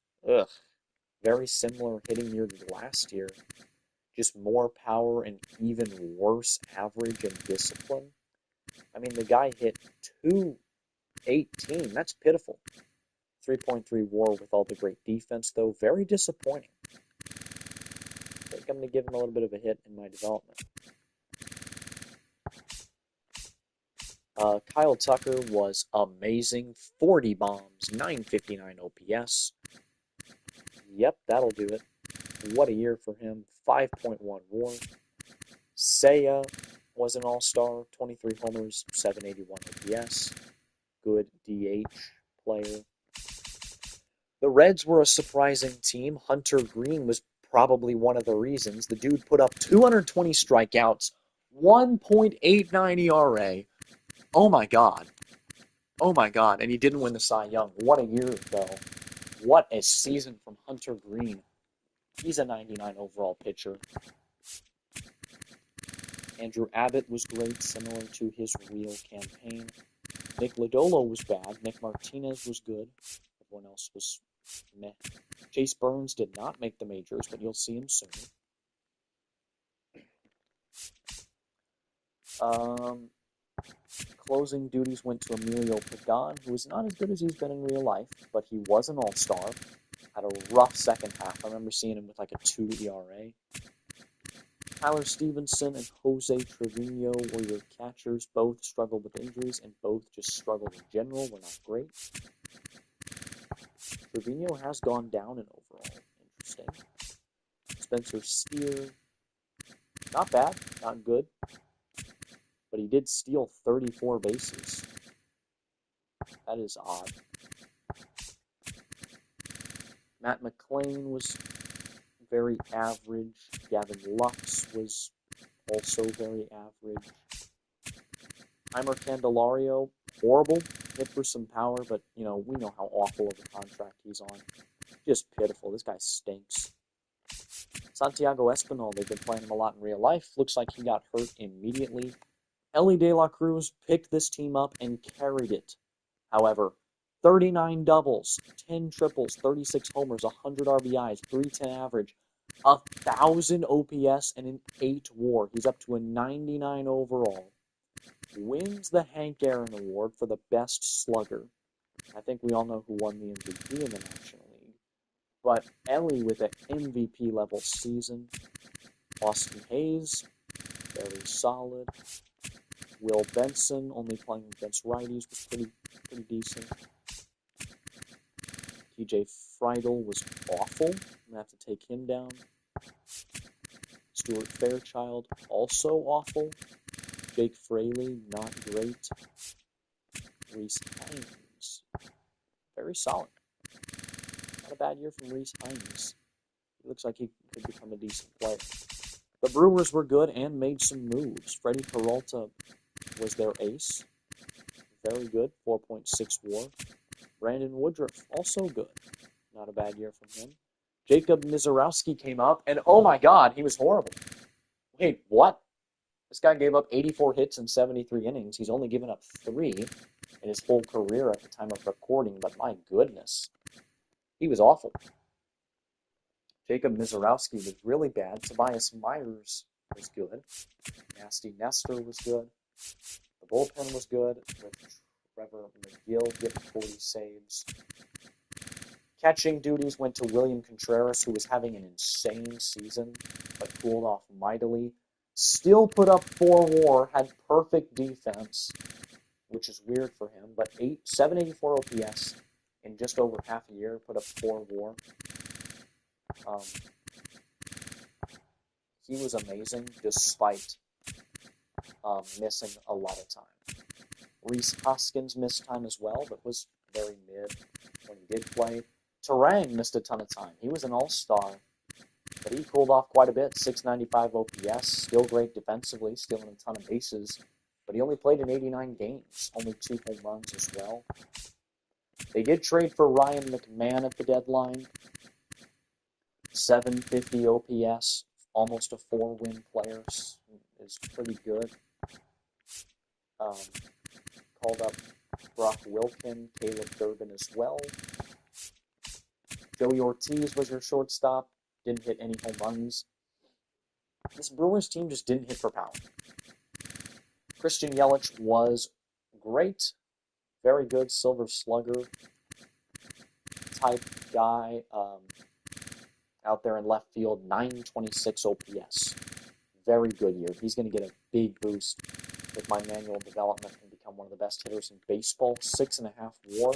very similar hitting year to last year. Just more power and even worse average and discipline. I mean, the guy hit 218. That's pitiful. 3.3 WAR with all the great defense, though. Very disappointing. I think I'm going to give him a little bit of a hit in my development. Kyle Tucker was amazing. 40 bombs, 959 OPS. Yep, that'll do it. What a year for him. 5.1 WAR. Seiya was an all-star. 23 homers, 781 OPS. Good DH player. The Reds were a surprising team. Hunter Green was probably one of the reasons. The dude put up 220 strikeouts, 1.89 ERA. Oh my God. Oh my God. And he didn't win the Cy Young. What a year, though. What a season from Hunter Green. He's a 99 overall pitcher. Andrew Abbott was great, similar to his real campaign. Nick Lodolo was bad. Nick Martinez was good. Everyone else was meh. Chase Burns did not make the majors, but you'll see him soon. Closing duties went to Emilio Pagan, who is not as good as he's been in real life, but he was an all-star. Had a rough second half. I remember seeing him with like a 2 ERA. Tyler Stevenson and Jose Trevino were your catchers. Both struggled with injuries, and both just struggled in general. Were not great. Trevino has gone down in overall. Interesting. Spencer Steer, not bad, not good, but he did steal 34 bases. That is odd. Matt McLean was very average. Gavin Lux was also very average. Heimer Candelario, horrible. Hit for some power, but, we know how awful of a contract he's on. Just pitiful. This guy stinks. Santiago Espinal, they've been playing him a lot in real life. Looks like he got hurt immediately. Elly De La Cruz picked this team up and carried it. However, 39 doubles, 10 triples, 36 homers, 100 RBIs, 310 average, 1,000 OPS, and an 8 WAR. He's up to a 99 overall. Wins the Hank Aaron Award for the best slugger. I think we all know who won the MVP in the National League. But Elly with an MVP level season. Austin Hayes, very solid. Will Benson, only playing against righties, was pretty decent. TJ Friedel was awful. I'm going to have to take him down. Stuart Fairchild, also awful. Jake Fraley, not great. Reese Hines, very solid. Not a bad year from Reese Hines. He looks like he could become a decent player. The Brewers were good and made some moves. Freddie Peralta was their ace. Very good, 4.6 WAR. Brandon Woodruff, also good. Not a bad year from him. Jacob Mizorowski came up, and oh my God, he was horrible. Wait, what? This guy gave up 84 hits in 73 innings. He's only given up 3 in his whole career at the time of recording, but my goodness, he was awful. Jacob Mizorowski was really bad. Tobias Myers was good. Nasty Nestor was good. The bullpen was good, with Trevor McGill getting 40 saves. Catching duties went to William Contreras, who was having an insane season, but cooled off mightily. Still put up 4 WAR, had perfect defense, which is weird for him, but 784 OPS in just over half a year, put up 4 WAR. He was amazing despite missing a lot of time. Rhys Hoskins missed time as well, but was very mid when he did play. Terang missed a ton of time. He was an all-star, but he cooled off quite a bit. 695 OPS, still great defensively, stealing a ton of bases, but he only played in 89 games, only 2 home runs as well. They did trade for Ryan McMahon at the deadline. 750 OPS, almost a 4-win player, is pretty good. Called up Brock Wilken, Caleb Durbin as well. Joey Ortiz was your shortstop, didn't hit any home runs. This Brewers team just didn't hit for power. Christian Yelich was great, very good Silver Slugger type guy. Out there in left field, 926 OPS. Very good year. He's going to get a big boost with my manual development and become one of the best hitters in baseball, 6.5 WAR.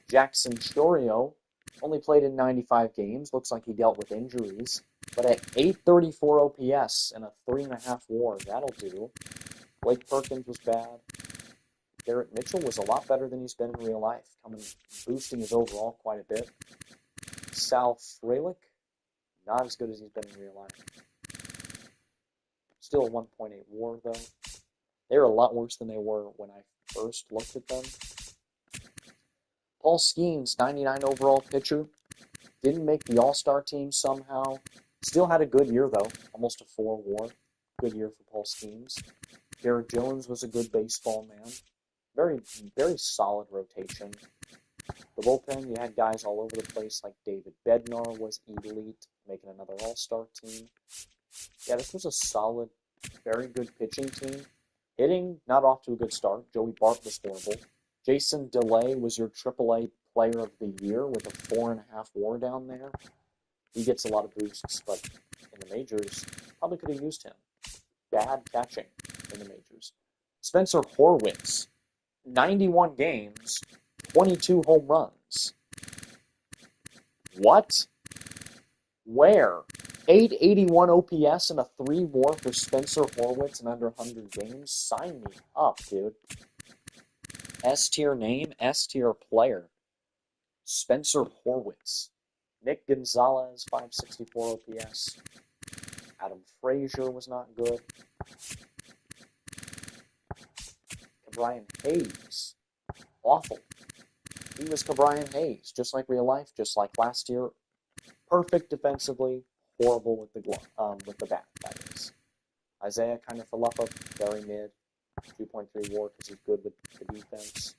Jackson Chourio only played in 95 games. Looks like he dealt with injuries. But at 834 OPS and a 3.5 WAR, that'll do. Blake Perkins was bad. Garrett Mitchell was a lot better than he's been in real life, boosting his overall quite a bit. Sal Frelick, not as good as he's been in real life. Still a 1.8 WAR, though. They're a lot worse than they were when I first looked at them. Paul Skeens, 99 overall pitcher. Didn't make the All-Star team somehow. Still had a good year, though. Almost a 4 WAR. Good year for Paul Skeens. Garrett Jones was a good baseball man. Very, very solid rotation. The bullpen, you had guys all over the place, like David Bednar was elite, making another All-Star team. Yeah, this was a solid, very good pitching team. Hitting, not off to a good start. Joey Bart was horrible. Jason DeLay was your AAA Player of the Year with a 4.5 WAR down there. He gets a lot of boosts, but in the majors, probably could have used him. Bad catching in the majors. Spencer Horwitz, 91 games, 22 home runs. What? Where? 881 OPS and a 3 WAR for Spencer Horwitz in under 100 games? Sign me up, dude. S-tier name, S-tier player. Spencer Horwitz. Nick Gonzalez, 564 OPS. Adam Frazier was not good. Brian Hayes, awful. He was Brian Hayes, just like real life, just like last year. Perfect defensively, horrible with the bat. That is. Isaiah Kiner-Falefa, very mid, 2.3 WAR because he's good with the defense.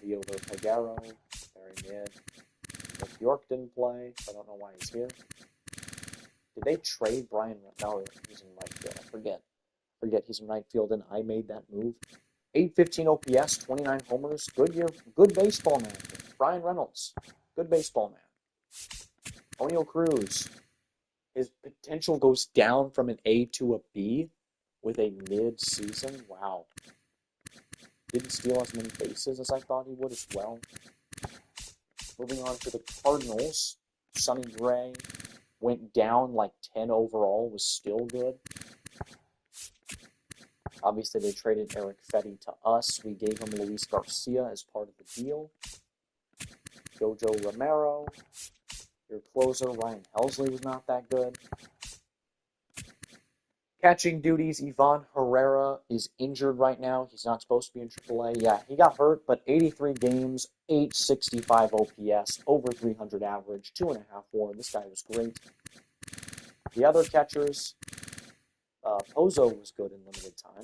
Diogo Peguero, very mid. Nick York didn't play, so I don't know why he's here. Did they trade Brian? No, he's in right field. I forget he's in right field, and I made that move. 815 OPS, 29 homers. Good year. Good baseball man. Brian Reynolds. Good baseball man. O'Neal Cruz. His potential goes down from an A to a B with a mid-season. Wow. Didn't steal as many bases as I thought he would as well. Moving on to the Cardinals. Sonny Gray went down like 10 overall. Was still good. Obviously, they traded Eric Fetty to us. We gave him Luis Garcia as part of the deal. Jojo Romero. Your closer, Ryan Helsley, was not that good. Catching duties, Ivan Herrera is injured right now. He's not supposed to be in AAA. Yeah, he got hurt, but 83 games, 865 OPS, over 300 average, 2.5 WAR. This guy was great. The other catchers, Pozo was good in limited time.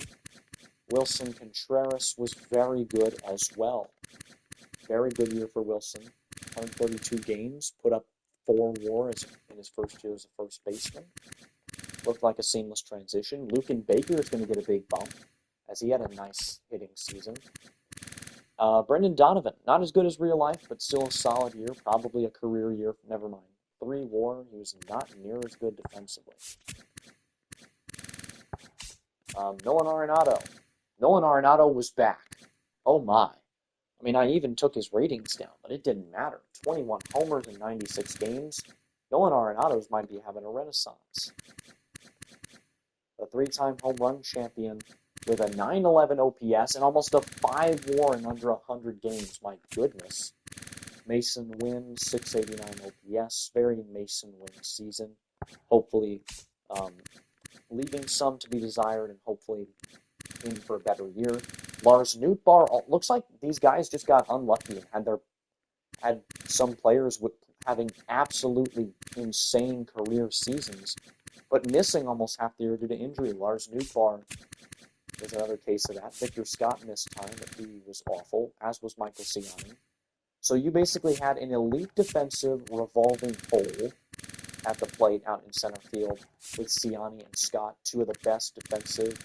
Wilson Contreras was very good as well. Very good year for Wilson. 132 games, put up 4 WAR in his first year as a first baseman. Looked like a seamless transition. Lucan Baker is going to get a big bump, as he had a nice hitting season. Brendan Donovan, not as good as real life, but still a solid year. Probably a career year. Never mind. 3 WAR. He was not near as good defensively. Nolan Arenado. Nolan Arenado was back. Oh my. I mean, I even took his ratings down, but it didn't matter. 21 homers in 96 games. Nolan Arenado's might be having a renaissance. A 3-time home run champion with a 911 OPS and almost a 5 WAR in under 100 games. My goodness. Mason Wynn, 689 OPS. Very Mason Wynn season. Hopefully, leaving some to be desired and hopefully in for a better year. Lars Nootbaar, looks like these guys just got unlucky and had some players with having absolutely insane career seasons, but missing almost half the year due to injury. Lars Nootbaar was another case of that. Victor Scott missed time, but he was awful, as was Michael Ciani. So you basically had an elite defensive revolving hole at the plate out in center field with Ciani and Scott, two of the best defensive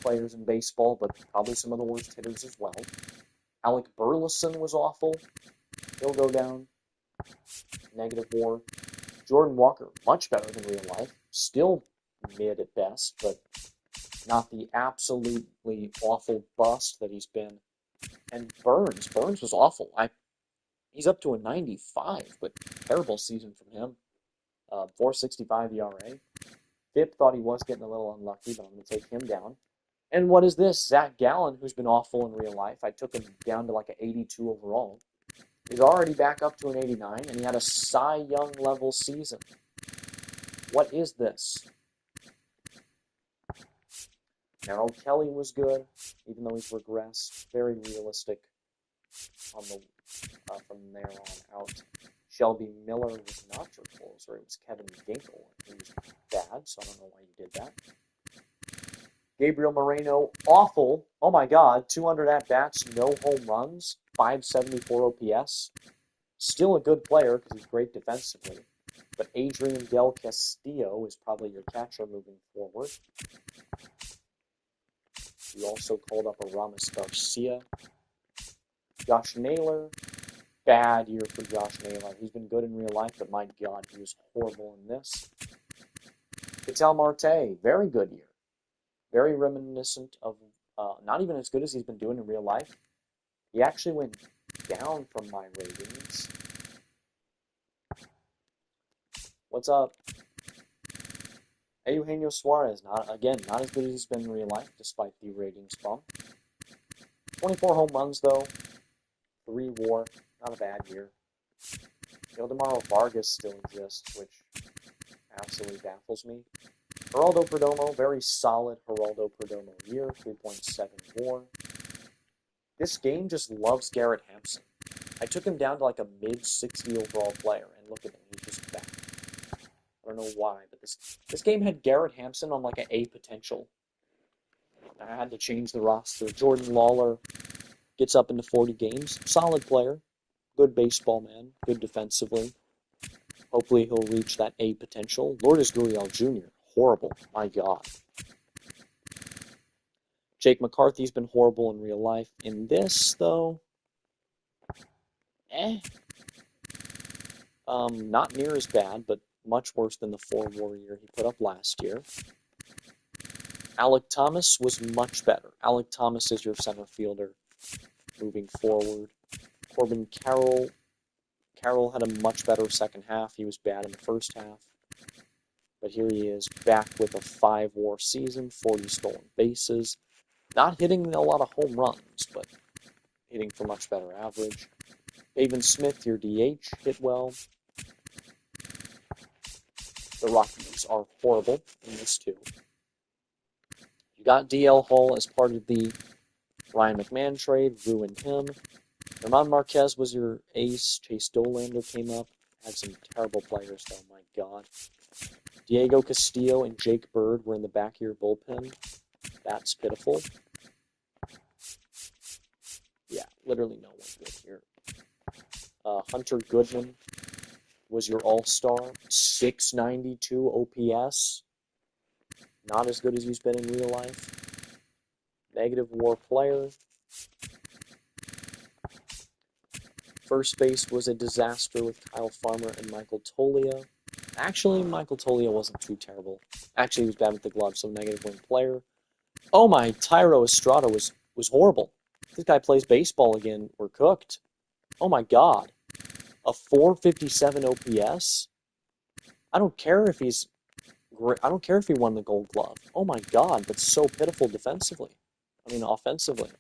players in baseball, but probably some of the worst hitters as well. Alec Burleson was awful. He'll go down. Negative WAR. Jordan Walker, much better than real life. Still mid at best, but not the absolutely awful bust that he's been. And Burns was awful. He's up to a 95, but terrible season from him. 4.65 ERA. Vip thought he was getting a little unlucky, but I'm going to take him down. And what is this? Zach Gallen, who's been awful in real life. I took him down to like an 82 overall. He's already back up to an 89, and he had a Cy Young level season. What is this? Merrill Kelly was good, even though he's regressed. Very realistic on the from there on out. Shelby Miller was not your closer. It was Kevin Ginkel. He was bad, so I don't know why you did that. Gabriel Moreno, awful. Oh my God, 200 at-bats, no home runs, 574 OPS. Still a good player because he's great defensively. But Adrian Del Castillo is probably your catcher moving forward. You also called up a Ramos Garcia. Josh Naylor, bad year for Josh Naylor. He's been good in real life, but my God, he was horrible in this. Ketel Marte, very good year. Very reminiscent of, not even as good as he's been doing in real life. He actually went down from my ratings. What's up? Eugenio Suarez, not as good as he's been in real life, despite the ratings bump. 24 home runs, though. 3 WAR, not a bad year. Ildemaro Vargas still exists, which absolutely baffles me. Geraldo Perdomo, very solid Geraldo Perdomo year, 3.7 WAR. This game just loves Garrett Hampson. I took him down to like a mid-60 overall player, and look at him, he's just back. I don't know why, but this game had Garrett Hampson on like an A potential. I had to change the roster. Jordan Lawler gets up into 40 games. Solid player. Good baseball man. Good defensively. Hopefully he'll reach that A potential. Lourdes Gurriel Jr. Horrible. My God. Jake McCarthy's been horrible in real life. In this, though, not near as bad, but much worse than the 4 WAR year he put up last year. Alec Thomas was much better. Alec Thomas is your center fielder moving forward. Corbin Carroll. Carroll had a much better second half. He was bad in the first half. But here he is back with a 5 WAR season, 40 stolen bases. Not hitting a lot of home runs, but hitting for much better average. Pavin Smith, your DH, hit well. The Rockies are horrible in this too. You got DL Hall as part of the Ryan McMahon trade, ruined him. German Marquez was your ace. Chase Dolander came up. Had some terrible players, though, my God. Diego Castillo and Jake Bird were in the back of your bullpen. That's pitiful. Yeah, literally no one good here. Hunter Goodman was your all-star. 692 OPS. Not as good as he's been in real life. Negative WAR player. First base was a disaster with Kyle Farmer and Michael Toglia. Actually, Michael Toglia wasn't too terrible. Actually, he was bad with the glove, so negative wing player. Oh my, Tyro Estrada was horrible. If this guy plays baseball again, we're cooked. Oh my God. A 457 OPS? I don't care if he's great. I don't care if he won the Gold Glove. Oh my God, that's so pitiful defensively. I mean, offensively.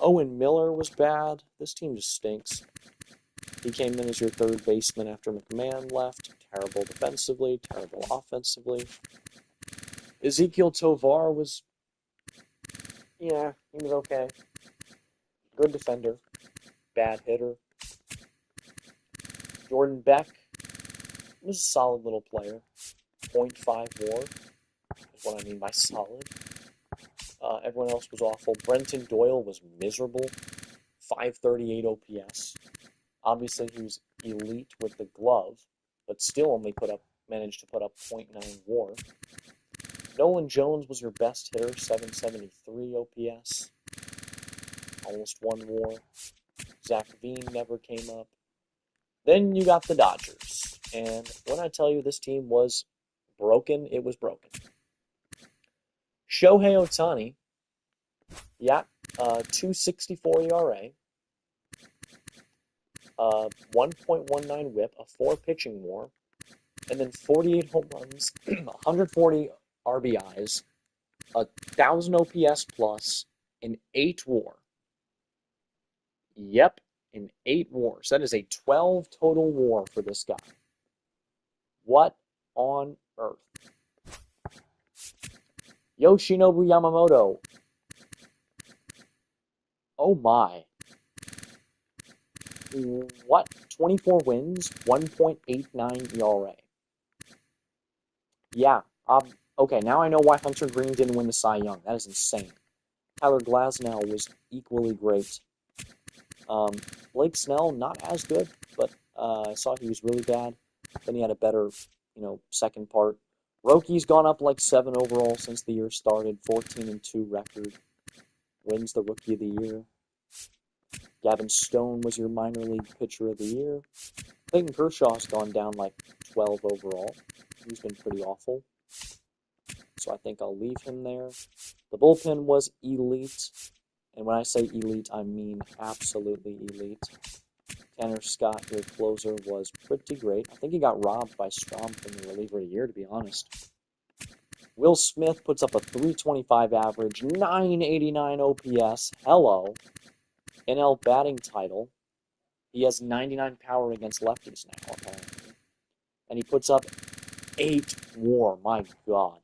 Owen Miller was bad. This team just stinks. He came in as your third baseman after McMahon left. Terrible defensively, terrible offensively. Ezekiel Tovar was, yeah, he was okay. Good defender, bad hitter. Jordan Beck was a solid little player. 0.5 WAR is what I mean by solid. Everyone else was awful. Brenton Doyle was miserable. 538 OPS. Obviously, he was elite with the glove, but still only managed to put up 0.9 WAR. Nolan Jones was your best hitter, 773 OPS. Almost 1 WAR. Zach Veen never came up. Then you got the Dodgers. And when I tell you this team was broken, it was broken. Shohei Ohtani, yeah, 2.64 ERA, 1.19 whip, a 4 pitching WAR, and then 48 home runs, 140 RBIs, 1,000 OPS plus, an 8 WAR. Yep, in 8 wars. That is a 12 total WAR for this guy. What on earth? Yoshinobu Yamamoto. Oh my. What? 24 wins, 1.89 ERA. Yeah. Okay, now I know why Hunter Green didn't win the Cy Young. That is insane. Tyler Glasnow was equally great. Blake Snell, not as good, but I saw he was really bad. Then he had a better, second part. Rocky's gone up like 7 overall since the year started. 14-2 record. Wins the Rookie of the Year. Gavin Stone was your minor league pitcher of the year. Clayton Kershaw's gone down like 12 overall. He's been pretty awful. So I think I'll leave him there. The bullpen was elite. And when I say elite, I mean absolutely elite. Tanner Scott, your closer, was pretty great. I think he got robbed by Strom from the reliever of the year, to be honest. Will Smith puts up a 325 average, 989 OPS. Hello. NL batting title. He has 99 power against lefties now, apparently. And he puts up 8 WAR. My God.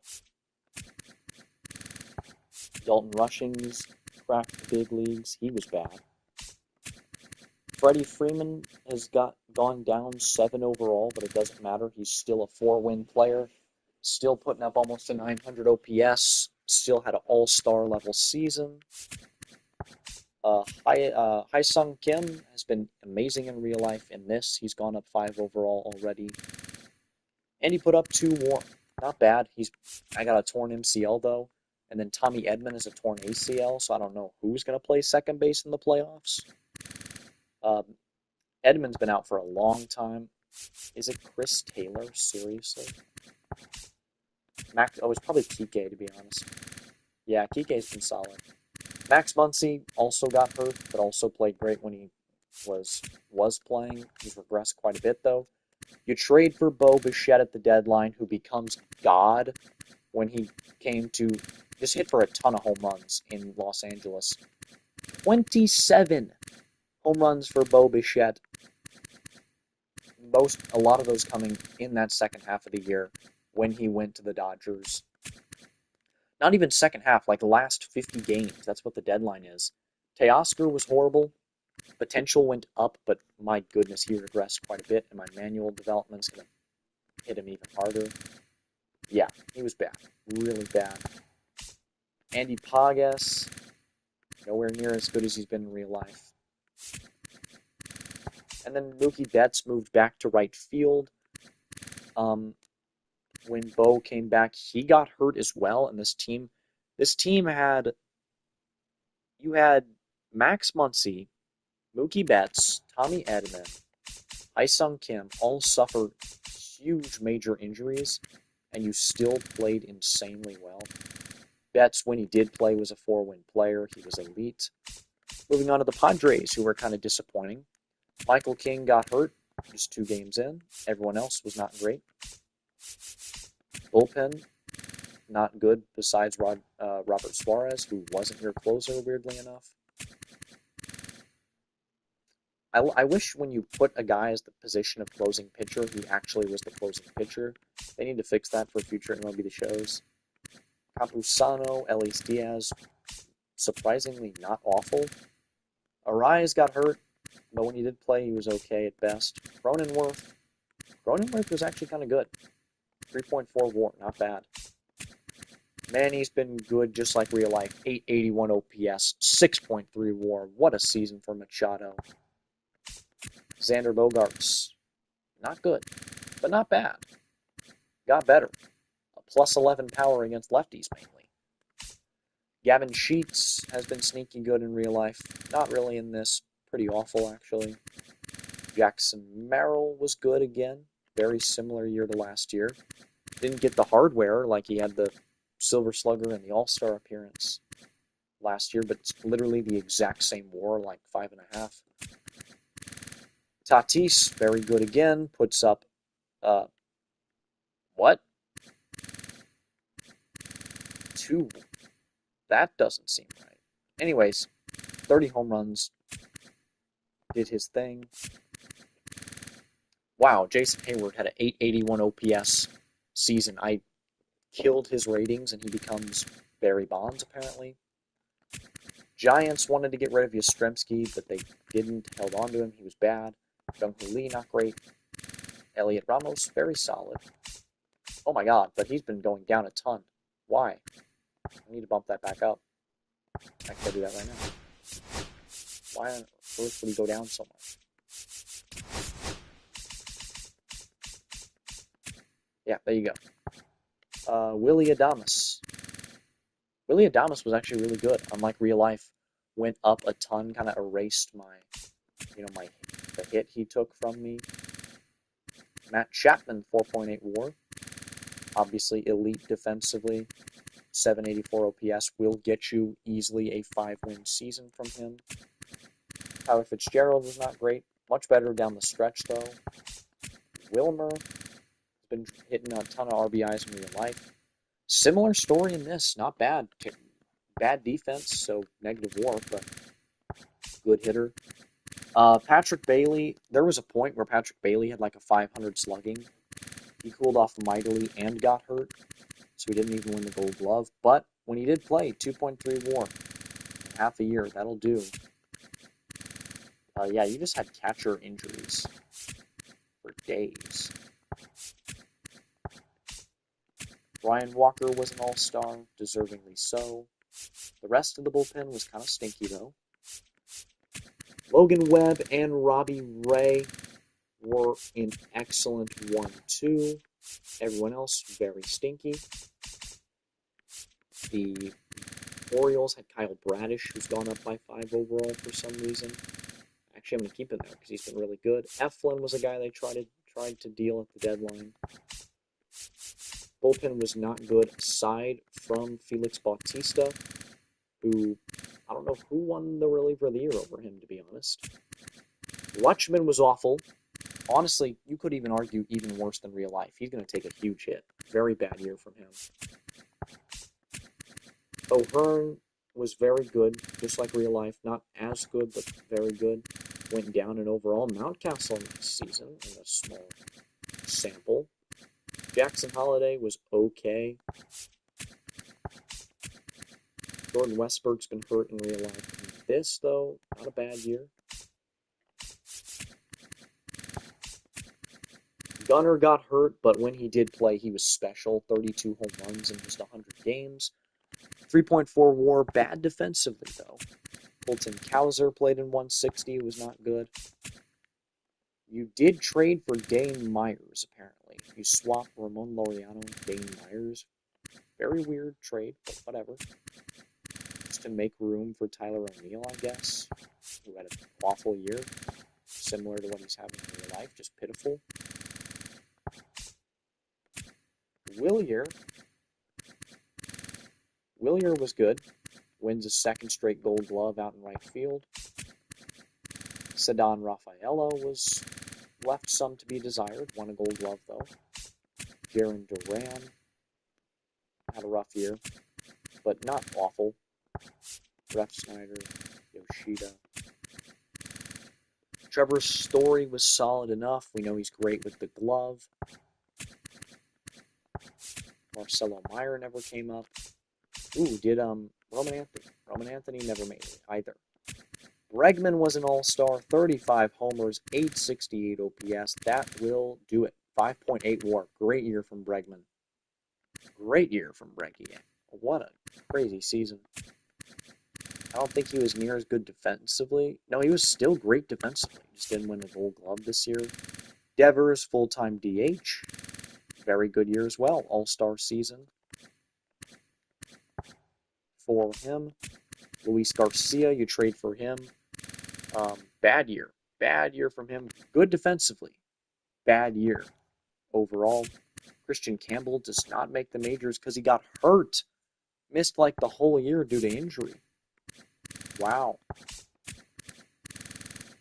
Dalton Rushing's cracked the big leagues. He was bad. Freddie Freeman has gone down 7 overall, but it doesn't matter. He's still a 4-win player. Still putting up almost a 900 OPS. Still had an all-star level season. Hae-Sung Kim has been amazing in real life in this. He's gone up 5 overall already. And he put up 2 WAR. Not bad. I got a torn MCL, though. And then Tommy Edman is a torn ACL, so I don't know who's going to play second base in the playoffs. Edman's been out for a long time. Is it Chris Taylor? Seriously? It's probably Kike, to be honest. Yeah, Kike's been solid. Max Muncy also got hurt, but also played great when he was playing. He's regressed quite a bit, though. You trade for Bo Bichette at the deadline, who becomes God when he came to just hit for a ton of home runs in Los Angeles. 27 home runs for Bo Bichette. A lot of those coming in that second half of the year when he went to the Dodgers. Not even second half, like the last 50 games. That's what the deadline is. Teoscar was horrible. Potential went up, but my goodness, he regressed quite a bit, and my manual development's going to hit him even harder. Yeah, he was bad. Really bad. Andy Pages, nowhere near as good as he's been in real life. And then Mookie Betts moved back to right field. When Bo came back, he got hurt as well, and this team had Max Muncy, Mookie Betts, Tommy Edman, Hae-Sung Kim all suffered huge major injuries, and you still played insanely well. Betts, when he did play, was a 4-win player. He was elite. Moving on to the Padres, who were kind of disappointing. Michael King got hurt just 2 games in. Everyone else was not great. Bullpen, not good besides Robert Suarez, who wasn't your closer, weirdly enough. I wish when you put a guy as the position of closing pitcher, he actually was the closing pitcher. They need to fix that for future MLB shows. Campusano, Elias Diaz, surprisingly not awful. Arraez got hurt, but when he did play, he was okay at best. Cronenworth was actually kind of good. 3.4 WAR, not bad. Manny's been good just like real life. 881 OPS, 6.3 WAR. What a season for Machado. Xander Bogaerts, not good, but not bad. Got better. A plus 11 power against lefties, mainly. Gavin Sheets has been sneaky good in real life. Not really in this. Pretty awful, actually. Jackson Merrill was good again. Very similar year to last year. didn't get the hardware like he had the Silver Slugger and the All-Star appearance last year, but it's literally the exact same WAR, like 5.5. Tatis, very good again, puts up, uh, what? 2. That doesn't seem right. Anyways, 30 home runs, did his thing. Wow, Jason Hayward had an 881 OPS season. I killed his ratings, and he becomes Barry Bonds, apparently. Giants wanted to get rid of Yastrzemski, but they didn't. Held on to him. He was bad. Jung-Hoo Lee, not great. Elliot Ramos, very solid. Oh my god, but he's been going down a ton. Why? I need to bump that back up. I can do that right now. Why on earth would he go down so much? Yeah, there you go. Willy Adames. Willy Adames was actually really good. Unlike real life, went up a ton, kind of erased the hit he took from me. Matt Chapman, 4.8 WAR. Obviously elite defensively. 784 OPS will get you easily a 5-win season from him. Tyler Fitzgerald was not great. Much better down the stretch, though. Wilmer has been hitting a ton of RBIs in real life. Similar story in this. Not bad. Bad defense, so negative WAR, but good hitter. Patrick Bailey, there was a point where Patrick Bailey had like a 500 slugging. He cooled off mightily and got hurt, so he didn't even win the Gold Glove. But when he did play, 2.3 WAR in half a year, that'll do. Yeah, you just had catcher injuries for days. Ryan Walker was an all-star, deservingly so. The rest of the bullpen was kind of stinky, though. Logan Webb and Robbie Ray were an excellent 1-2. Everyone else, very stinky. The Orioles had Kyle Bradish, who's gone up by 5 overall for some reason. Actually, I'm going to keep him there because he's been really good. Eflin was a guy they tried to deal at the deadline. Bullpen was not good aside from Felix Bautista, who, I don't know who won the reliever of the year over him, to be honest. Rutschman was awful. Honestly, you could even argue even worse than real life. He's going to take a huge hit. Very bad year from him. O'Hearn was very good, just like real life. Not as good, but very good. Went down in overall. Mountcastle next season in a small sample. Jackson Holliday was okay. Jordan Westberg's been hurt in real life. This, though, not a bad year. Gunnar got hurt, but when he did play, he was special. 32 home runs in just 100 games. 3.4 WAR, bad defensively, though. Colton Cowser played in 160, was not good. You did trade for Dane Myers, apparently. You swapped Ramon Laureano and Dane Myers. Very weird trade, but whatever. Just to make room for Tyler O'Neill, I guess, who had an awful year, similar to what he's having in real life, just pitiful. Willier was good. Wins his second straight Gold Glove out in right field. Ceddanne Rafaela was left some to be desired. Won a Gold Glove, though. Jarren Duran had a rough year, but not awful. Refsnyder, Yoshida. Trevor Story was solid enough. We know he's great with the glove. Marcelo Meyer never came up. Ooh, did Roman Anthony. Roman Anthony never made it either. Bregman was an all-star, 35 homers, 868 OPS. That will do it. 5.8 WAR. Great year from Bregman. Great year from Breggy. What a crazy season. I don't think he was near as good defensively. No, he was still great defensively. Just didn't win a Gold Glove this year. Devers, full-time DH. Very good year as well. All-star season for him. Luis Garcia, you trade for him. Bad year. Bad year from him. Good defensively. Bad year overall. Christian Campbell does not make the majors because he got hurt. Missed like the whole year due to injury. Wow.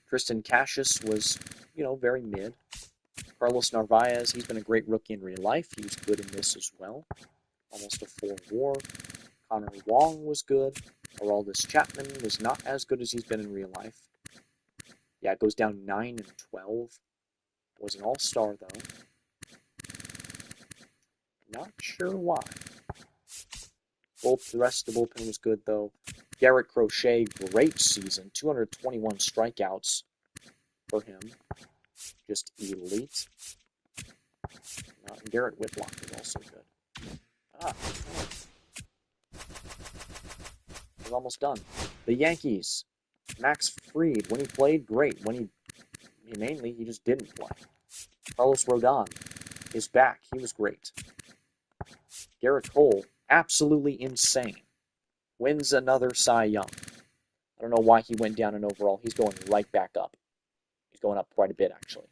Tristan Cassius was, very mid. Carlos Narvaez, he's been a great rookie in real life. He was good in this as well. Almost a 4 WAR. Connor Wong was good. Aroldis Chapman was not as good as he's been in real life. Yeah, it goes down 9 and 12. Was an all-star, though. Not sure why. The rest of the bullpen was good, though. Garrett Crochet, great season. 221 strikeouts for him. Just elite. Garrett Whitlock was also good. We're almost done. The Yankees. Max Fried, when he played, great. When he just didn't play. Carlos Rodon is back. He was great. Garrett Cole, absolutely insane. Wins another Cy Young. I don't know why he went down in overall. He's going right back up. He's going up quite a bit, actually.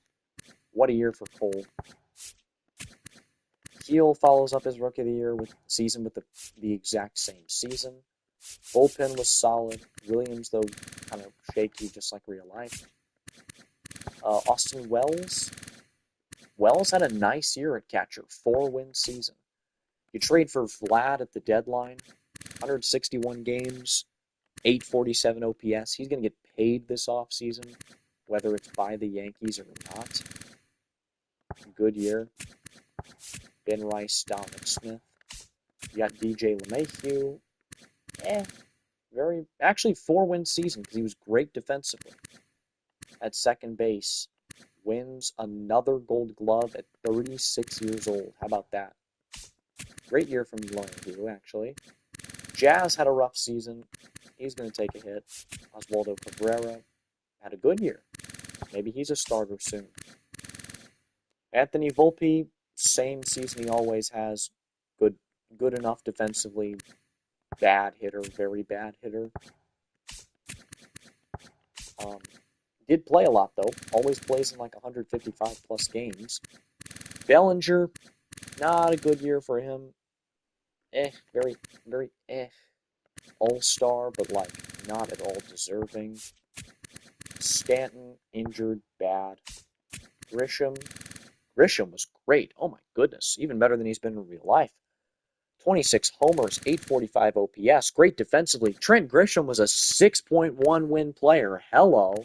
What a year for Cole. Keel follows up his Rookie of the Year season with the exact same season. Bullpen was solid. Williams, though, kind of shaky, just like real life. Austin Wells. Wells had a nice year at catcher. 4-win season. You trade for Vlad at the deadline. 161 games. 847 OPS. He's going to get paid this offseason, whether it's by the Yankees or not. Good year. Ben Rice, Dominic Smith. You got DJ LeMahieu. Actually 4-win season because he was great defensively. At second base, wins another Gold Glove at 36 years old. How about that? Great year from LeMahieu, actually. Jazz had a rough season. He's going to take a hit. Oswaldo Cabrera had a good year. Maybe he's a starter soon. Anthony Volpe, same season he always has. Good enough defensively. Bad hitter, very bad hitter. Did play a lot, though. Always plays in like 155 plus games. Bellinger, not a good year for him. Very, very all-star, but like not at all deserving. Stanton, injured, bad. Grisham was great. Oh my goodness, even better than he's been in real life. 26 homers, 845 OPS, great defensively. Trent Grisham was a 6.1 win player. Hello.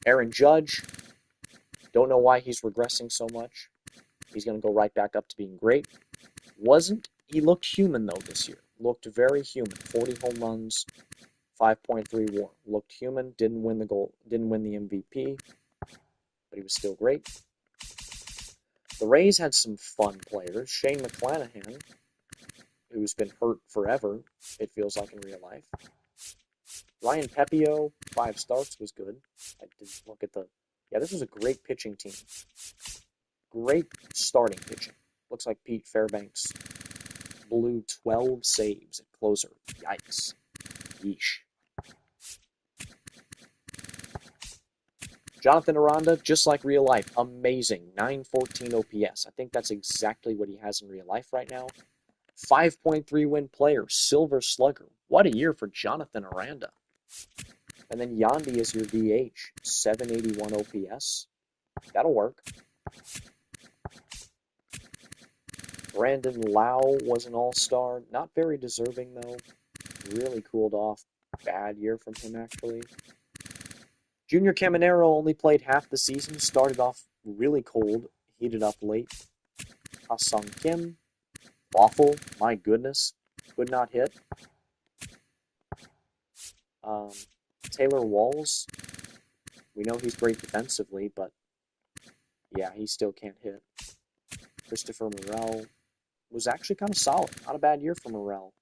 Aaron Judge, don't know why he's regressing so much. He's going to go right back up to being great. He looked human, though, this year. Looked very human. 40 home runs, 5.3 WAR. Looked human, didn't win the MVP, but he was still great. The Rays had some fun players. Shane McClanahan, who's been hurt forever, it feels like in real life. Ryan Pepio, 5 starts, was good. I did look at this was a great pitching team. Great starting pitching. Looks like Pete Fairbanks blew 12 saves at closer. Yikes. Yeesh. Jonathan Aranda, just like real life, amazing. 914 OPS. I think that's exactly what he has in real life right now. 5.3 win player, Silver Slugger. What a year for Jonathan Aranda. And then Yandy is your DH. 781 OPS. That'll work. Brandon Lau was an all-star. Not very deserving, though. Really cooled off. Bad year from him, actually. Junior Caminero only played half the season. Started off really cold. Heated up late. Ha-Sung Kim. Awful. My goodness. Could not hit. Taylor Walls. We know he's great defensively, but yeah, he still can't hit. Christopher Morel was actually kind of solid. Not a bad year for Morel.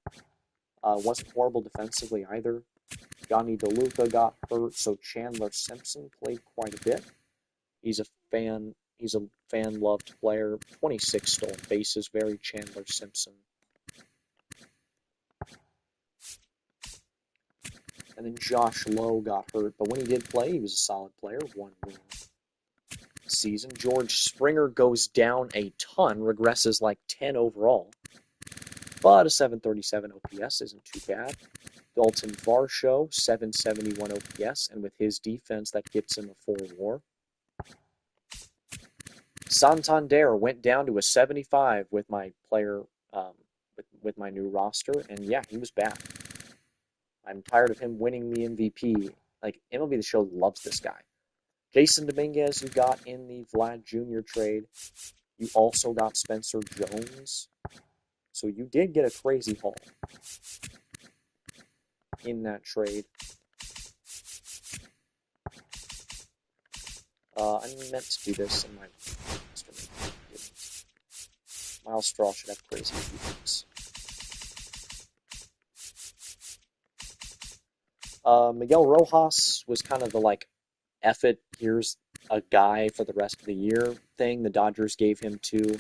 Wasn't horrible defensively either. Johnny DeLuca got hurt, so Chandler Simpson played quite a bit. He's a fan-loved player. 26 stolen bases, very Chandler Simpson. And then Josh Lowe got hurt, but when he did play, he was a solid player. 1 win. season. George Springer goes down a ton, regresses like 10 overall, but a 737 OPS isn't too bad. Dalton Varsho, 771 OPS, and with his defense, that gets him a 4 WAR. Santander went down to a 75 with my player, with my new roster, and yeah, he was bad. I'm tired of him winning the MVP. Like, MLB The Show loves this guy. Jason Dominguez, you got in the Vlad Jr. trade. You also got Spencer Jones. So you did get a crazy haul in that trade. I meant to do this in my instrument. Miles Straw should have crazy defense. Miguel Rojas was kind of the like, F it, here's a guy for the rest of the year thing. The Dodgers gave him to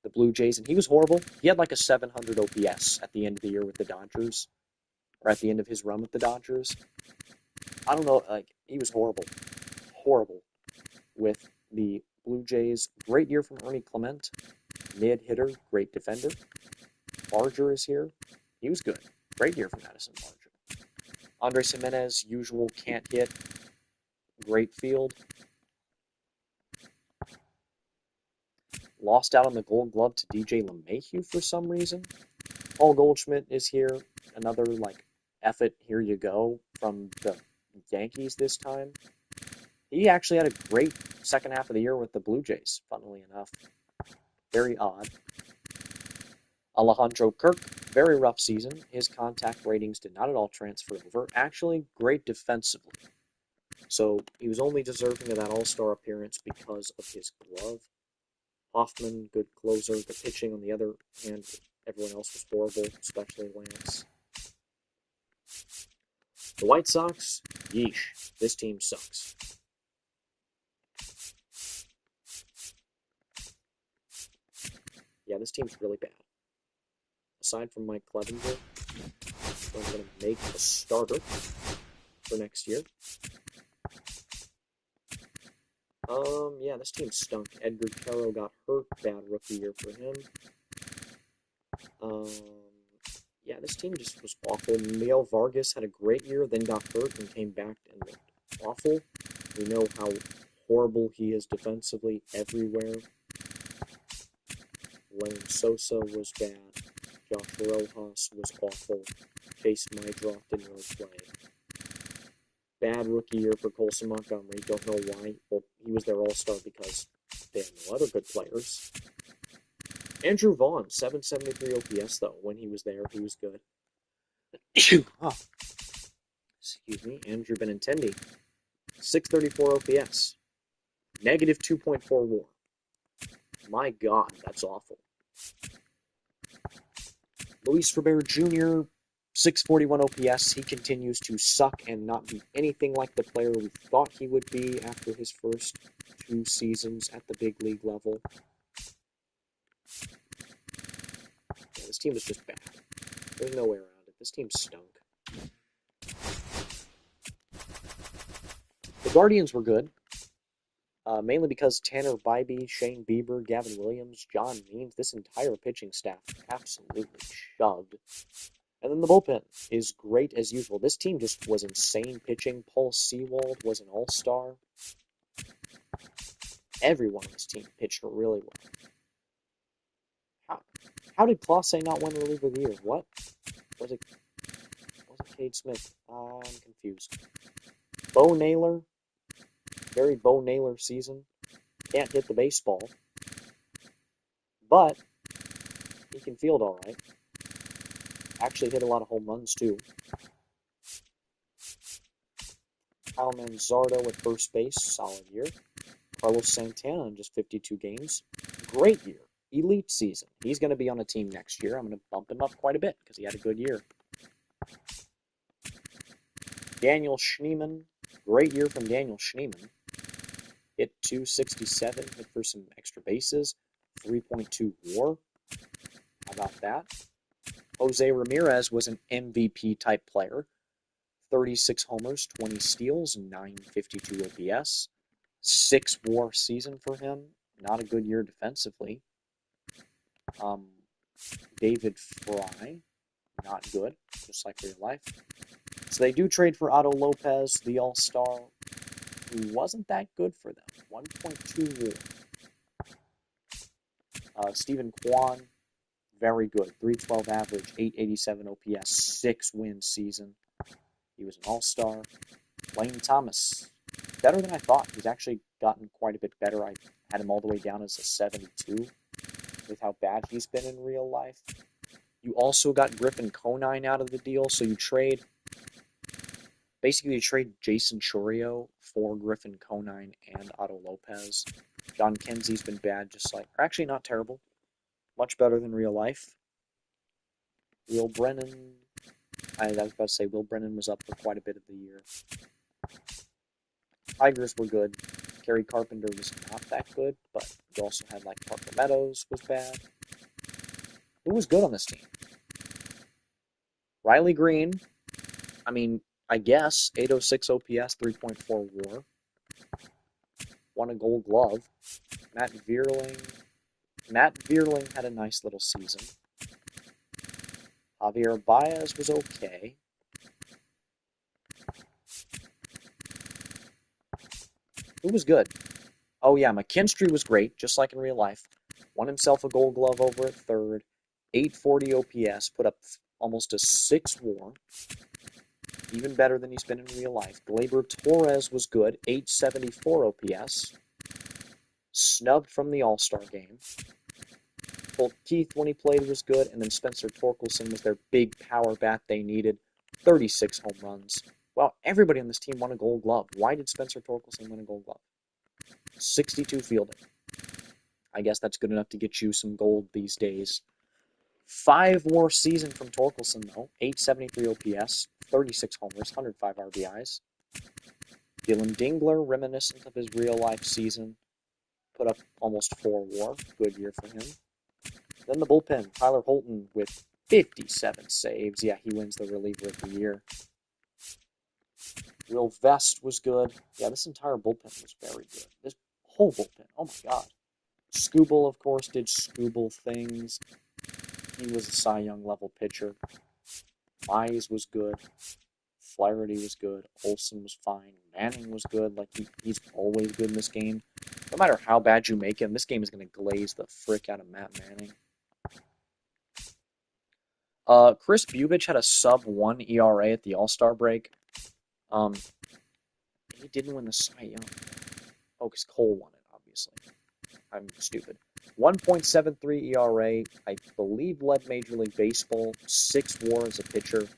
the Blue Jays, and he was horrible. He had like a 700 OPS at the end of the year with the Dodgers, or at the end of his run with the Dodgers. I don't know, like, he was horrible. Horrible with the Blue Jays. Great year from Ernie Clement. Mid hitter, great defender. Barger is here. He was good. Great year from Madison Barger. Andres Jimenez, usual, can't hit. Great field. Lost out on the Gold Glove to DJ LeMahieu for some reason. Paul Goldschmidt is here. Another, like, F it, here you go from the Yankees this time. He actually had a great second half of the year with the Blue Jays, funnily enough. Very odd. Alejandro Kirk, very rough season. His contact ratings did not at all transfer over. Actually, great defensively. So he was only deserving of that All-Star appearance because of his glove. Hoffman, good closer. The pitching, on the other hand, everyone else was horrible, especially Lance. The White Sox, yeesh, this team sucks. Yeah, this team's really bad. Aside from Mike Clevenger, I'm going to make a starter for next year. Yeah, this team stunk. Edgar Caro got hurt. Bad rookie year for him. Yeah, this team just was awful. Miguel Vargas had a great year, then got hurt and came back and looked awful. We know how horrible he is defensively everywhere. Lane Sosa was bad. Josh Rojas was awful. Chase Mydroth didn't really play. Bad rookie year for Colson Montgomery. Don't know why. Well, he was their all-star because they had no other good players. Andrew Vaughn, 773 OPS, though. When he was there, he was good. Oh. Excuse me. Andrew Benintendi, 634 OPS. Negative 2.4 WAR. My God, that's awful. Luis Robert Jr., 641 OPS. He continues to suck and not be anything like the player we thought he would be after his first 2 seasons at the big league level. Yeah, this team is just bad. There's no way around it. This team stunk. The Guardians were good, mainly because Tanner Bybee, Shane Bieber, Gavin Williams, John Means, this entire pitching staff absolutely shoved. And then the bullpen is great as usual. This team just was insane pitching. Paul Sewald was an all-star. Everyone on this team pitched really well. How did Clase not win Reliever of the Year? What? Was it Cade Smith? I'm confused. Bo Naylor. Very Bo Naylor season. Can't hit the baseball. But he can field all right. Actually hit a lot of home runs, too. Kyle Manzardo at first base. Solid year. Carlos Santana in just 52 games. Great year. Elite season. He's going to be on a team next year. I'm going to bump him up quite a bit because he had a good year. Daniel Schneemann. Great year from Daniel Schneemann. Hit 267. Hit for some extra bases. 3.2 WAR. How about that? Jose Ramirez was an MVP type player. 36 homers, 20 steals, 952 OPS. 6 WAR season for him. Not a good year defensively. David Fry, not good, just like real life. So they do trade for Otto Lopez, the All-Star, who wasn't that good for them. 1.2 WAR. Stephen Kwan, very good. 312 average, 887 OPS, 6-win season. He was an All-Star. Lane Thomas, better than I thought. He's actually gotten quite a bit better. I had him all the way down as a 72 with how bad he's been in real life. You also got Griffin Conine out of the deal, so you trade Jason Chourio for Griffin Conine and Otto Lopez. John Kenzie's been bad, or actually not terrible. Much better than real life. Will Brennan, I was about to say Will Brennan was up for quite a bit of the year. Tigers were good. Kerry Carpenter was not that good, but you also had Parker Meadows was bad. Who was good on this team? Riley Green, I guess 806 OPS, 3.4 WAR. Won a Gold Glove. Matt Vierling had a nice little season. Javier Baez was okay. Who was good? Oh yeah, McKinstry was great, just like in real life. Won himself a Gold Glove over at third. 840 OPS, put up almost a 6 WAR. Even better than he's been in real life. Gleyber Torres was good, 874 OPS. Snubbed from the All-Star game. Colt Keith, when he played, was good, and then Spencer Torkelson was their big power bat they needed. 36 home runs. Well, everybody on this team won a Gold Glove. Why did Spencer Torkelson win a Gold Glove? 62 fielding. I guess that's good enough to get you some gold these days. 5 WAR season from Torkelson, though. 873 OPS, 36 homers, 105 RBIs. Dylan Dingler, reminiscent of his real-life season, put up almost 4 WAR. Good year for him. Then the bullpen, Tyler Holton with 57 saves. Yeah, he wins the reliever of the year. Will Vest was good. Yeah, this entire bullpen was very good. This whole bullpen, oh my god. Skubal, of course, did Skubal things. He was a Cy Young level pitcher. Mize was good. Flaherty was good. Olsen was fine. Manning was good. He's always good in this game. No matter how bad you make him, this game is going to glaze the frick out of Matt Manning. Chris Bubich had a sub-1 ERA at the All-Star break. He didn't win the Cy Young. Oh, because Cole won it, obviously. I'm stupid. 1.73 ERA, I believe led Major League Baseball. 6 WAR as a pitcher.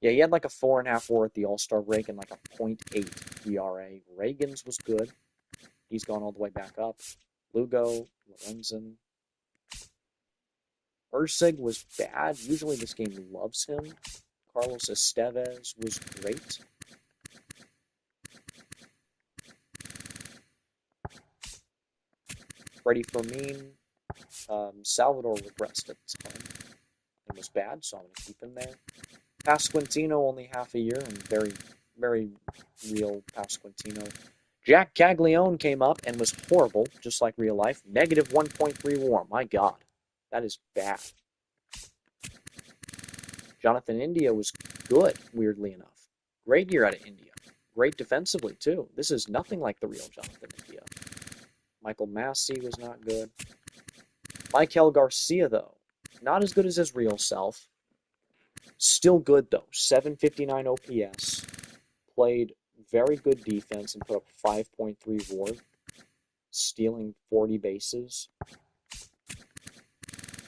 Yeah, he had a 4.5 WAR at the All-Star break and a .8 ERA. Reagan's was good. He's gone all the way back up. Lugo, Lorenzen. Ursig was bad. Usually this game loves him. Carlos Estevez was great. Freddie Fermin. Salvador regressed a ton and was bad, so I'm going to keep him there. Pasquantino only half a year and very, very real Pasquantino. Jack Caglione came up and was horrible, just like real life. Negative 1.3 WAR. My God, that is bad. Jonathan India was good, weirdly enough. Great year out of India. Great defensively, too. This is nothing like the real Jonathan India. Michael Massey was not good. Michael Garcia, though, not as good as his real self. Still good, though. 759 OPS. Played very good defense and put up 5.3 WAR. Stealing 40 bases.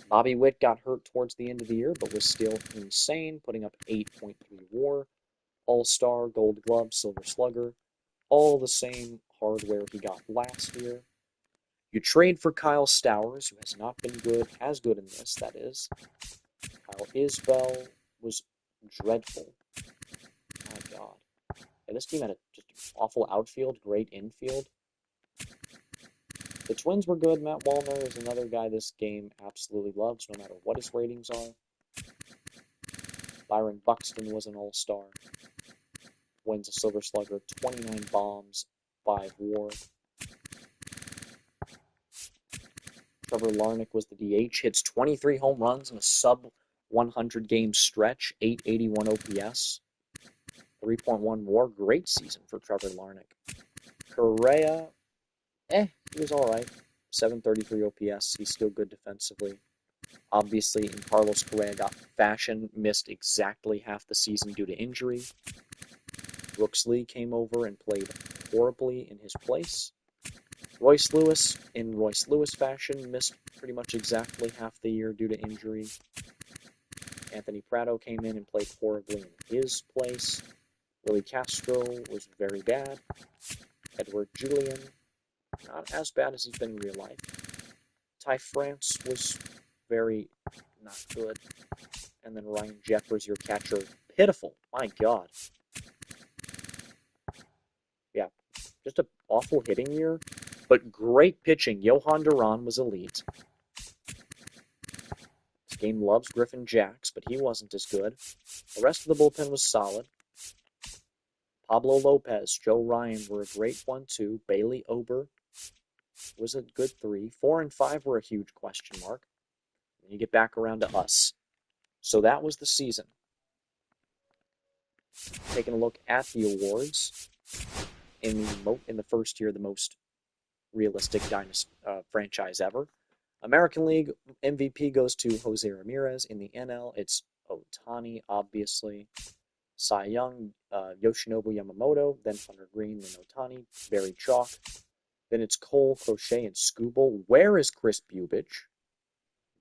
Bobby Witt got hurt towards the end of the year, but was still insane, putting up 8.3 WAR. All-Star, Gold Glove, Silver Slugger. All the same hardware he got last year. You trade for Kyle Stowers, who has not been as good in this, that is. Kyle Isbell was dreadful. My God. Yeah, this team had just an awful outfield, great infield. The Twins were good. Matt Wallner is another guy this game absolutely loves, no matter what his ratings are. Byron Buxton was an all-star. Wins a Silver Slugger, 29 bombs, 5 WAR. Trevor Larnach was the DH. Hits 23 home runs in a sub 100 game stretch. 881 OPS. 3.1 WAR. Great season for Trevor Larnach. Correa, he was all right. 733 OPS. He's still good defensively. Obviously, in Carlos Correa got fashion, missed exactly half the season due to injury. Brooks Lee came over and played horribly in his place. Royce Lewis, in Royce Lewis fashion, missed pretty much exactly half the year due to injury. Anthony Prado came in and played horribly in his place. Willie Castro was very bad. Edward Julian, not as bad as he's been in real life. Ty France was very not good. And then Ryan Jeffers, your catcher, pitiful. My God. Yeah, just an awful hitting year, but great pitching. Johan Duran was elite. This game loves Griffin Jacks, but he wasn't as good. The rest of the bullpen was solid. Pablo Lopez, Joe Ryan were a great 1-2. Bailey Ober was a good 3. 4 and 5 were a huge question mark. And you get back around to us. So that was the season. Taking a look at the awards. In the first year, the most realistic franchise ever. American League MVP goes to Jose Ramirez. In the NL, it's Ohtani, obviously. Cy Young, Yoshinobu Yamamoto, then Hunter Green, then Ohtani, Barry Chalk. Then it's Cole, Crochet, and Skubal. Where is Chris Bubich?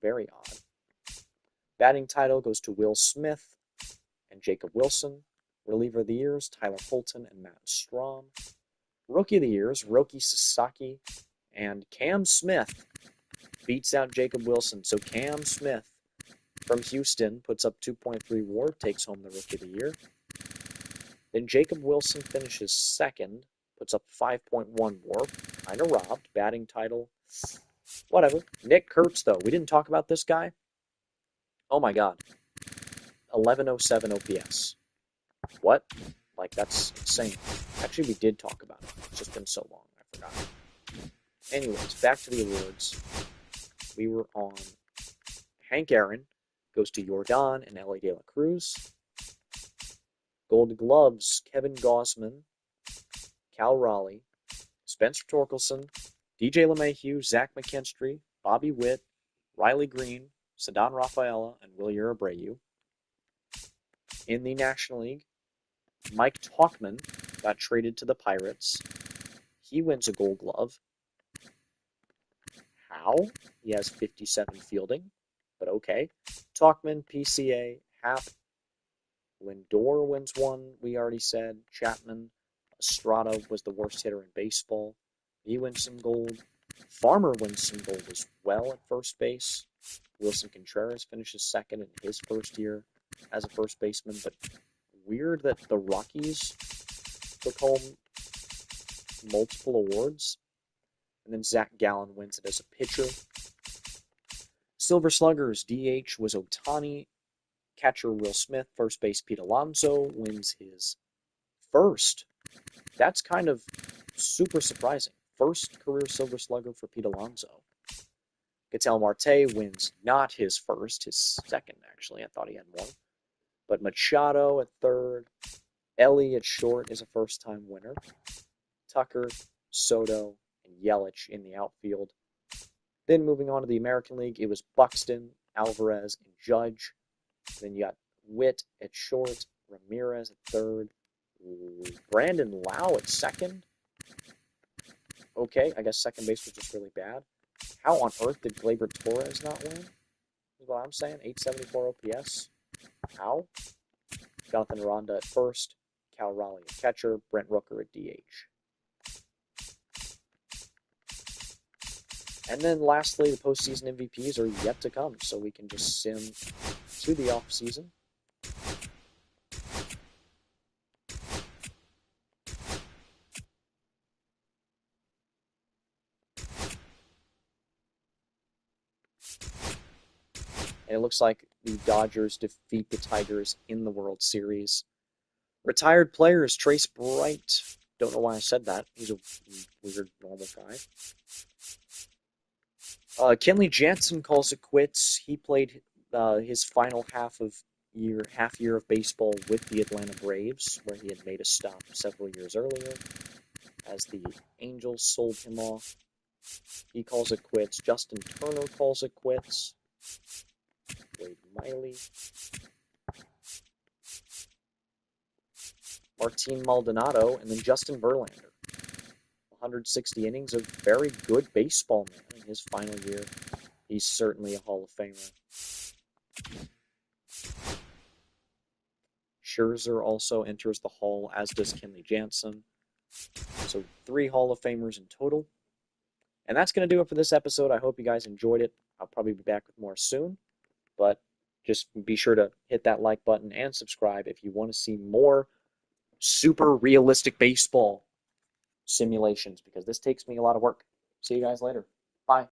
Very odd. Batting title goes to Will Smith and Jacob Wilson. Reliever of the years, Tyler Fulton and Matt Strahm. Rookie of the years, Roki Sasaki and Cam Smith beats out Jacob Wilson. So Cam Smith from Houston puts up 2.3 WAR, takes home the Rookie of the Year. Then Jacob Wilson finishes second, puts up 5.1 WAR, kind of robbed, batting title, whatever. Nick Kurtz, though, we didn't talk about this guy. Oh my God, 1107 OPS. What? Like, that's insane. Actually, we did talk about it. It's just been so long, I forgot. Anyways, back to the awards. We were on Hank Aaron, goes to Yordan and Ellie De La Cruz. Gold Gloves, Kevin Gausman, Cal Raleigh, Spencer Torkelson, DJ LeMahieu, Zach McKinstry, Bobby Witt, Riley Green, Ceddanne Rafaela, and Wilyer Abreu. In the National League, Mike Tauchman got traded to the Pirates. He wins a Gold Glove. How? He has 57 fielding, but okay. Tauchman, PCA, Happ, Lindor wins one, we already said. Chapman, Estrada was the worst hitter in baseball. He wins some gold. Farmer wins some gold as well at first base. Wilson Contreras finishes second in his first year as a first baseman, but weird that the Rockies took home multiple awards. And then Zach Gallen wins it as a pitcher. Silver Sluggers, DH was Ohtani. Catcher Will Smith, first base Pete Alonso wins his first. That's kind super surprising. First career Silver Slugger for Pete Alonso. Ketel Marte wins not his first, his second actually. I thought he had one. But Machado at third. Ellie at short is a first-time winner. Tucker, Soto, and Yelich in the outfield. Then moving on to the American League, it was Buxton, Alvarez, and Judge. Then you got Witt at short, Ramirez at third, Brandon Lau at second. Okay, I guess second base was just really bad. How on earth did Gleyber Torres not win? Is what I'm saying. 874 OPS. How? Jonathan Aranda at first, Cal Raleigh at catcher, Brent Rooker at DH. And then lastly, the postseason MVPs are yet to come, so we can just sim to the offseason. And it looks like the Dodgers defeat the Tigers in the World Series. Retired players, Trace Bright. Don't know why I said that. He's a weird, normal guy. Kenley Jansen calls it quits. He played his final half year of baseball with the Atlanta Braves, where he had made a stop several years earlier, as the Angels sold him off. He calls it quits. Justin Turner calls it quits. Wade Miley. Martin Maldonado, and then Justin Verlander. 160 innings, a very good baseball man in his final year. He's certainly a Hall of Famer. Scherzer also enters the Hall, as does Kenley Jansen. So 3 Hall of Famers in total. And that's going to do it for this episode. I hope you guys enjoyed it. I'll probably be back with more soon. But just be sure to hit that like button and subscribe if you want to see more super realistic baseball simulations, because this takes me a lot of work. See you guys later.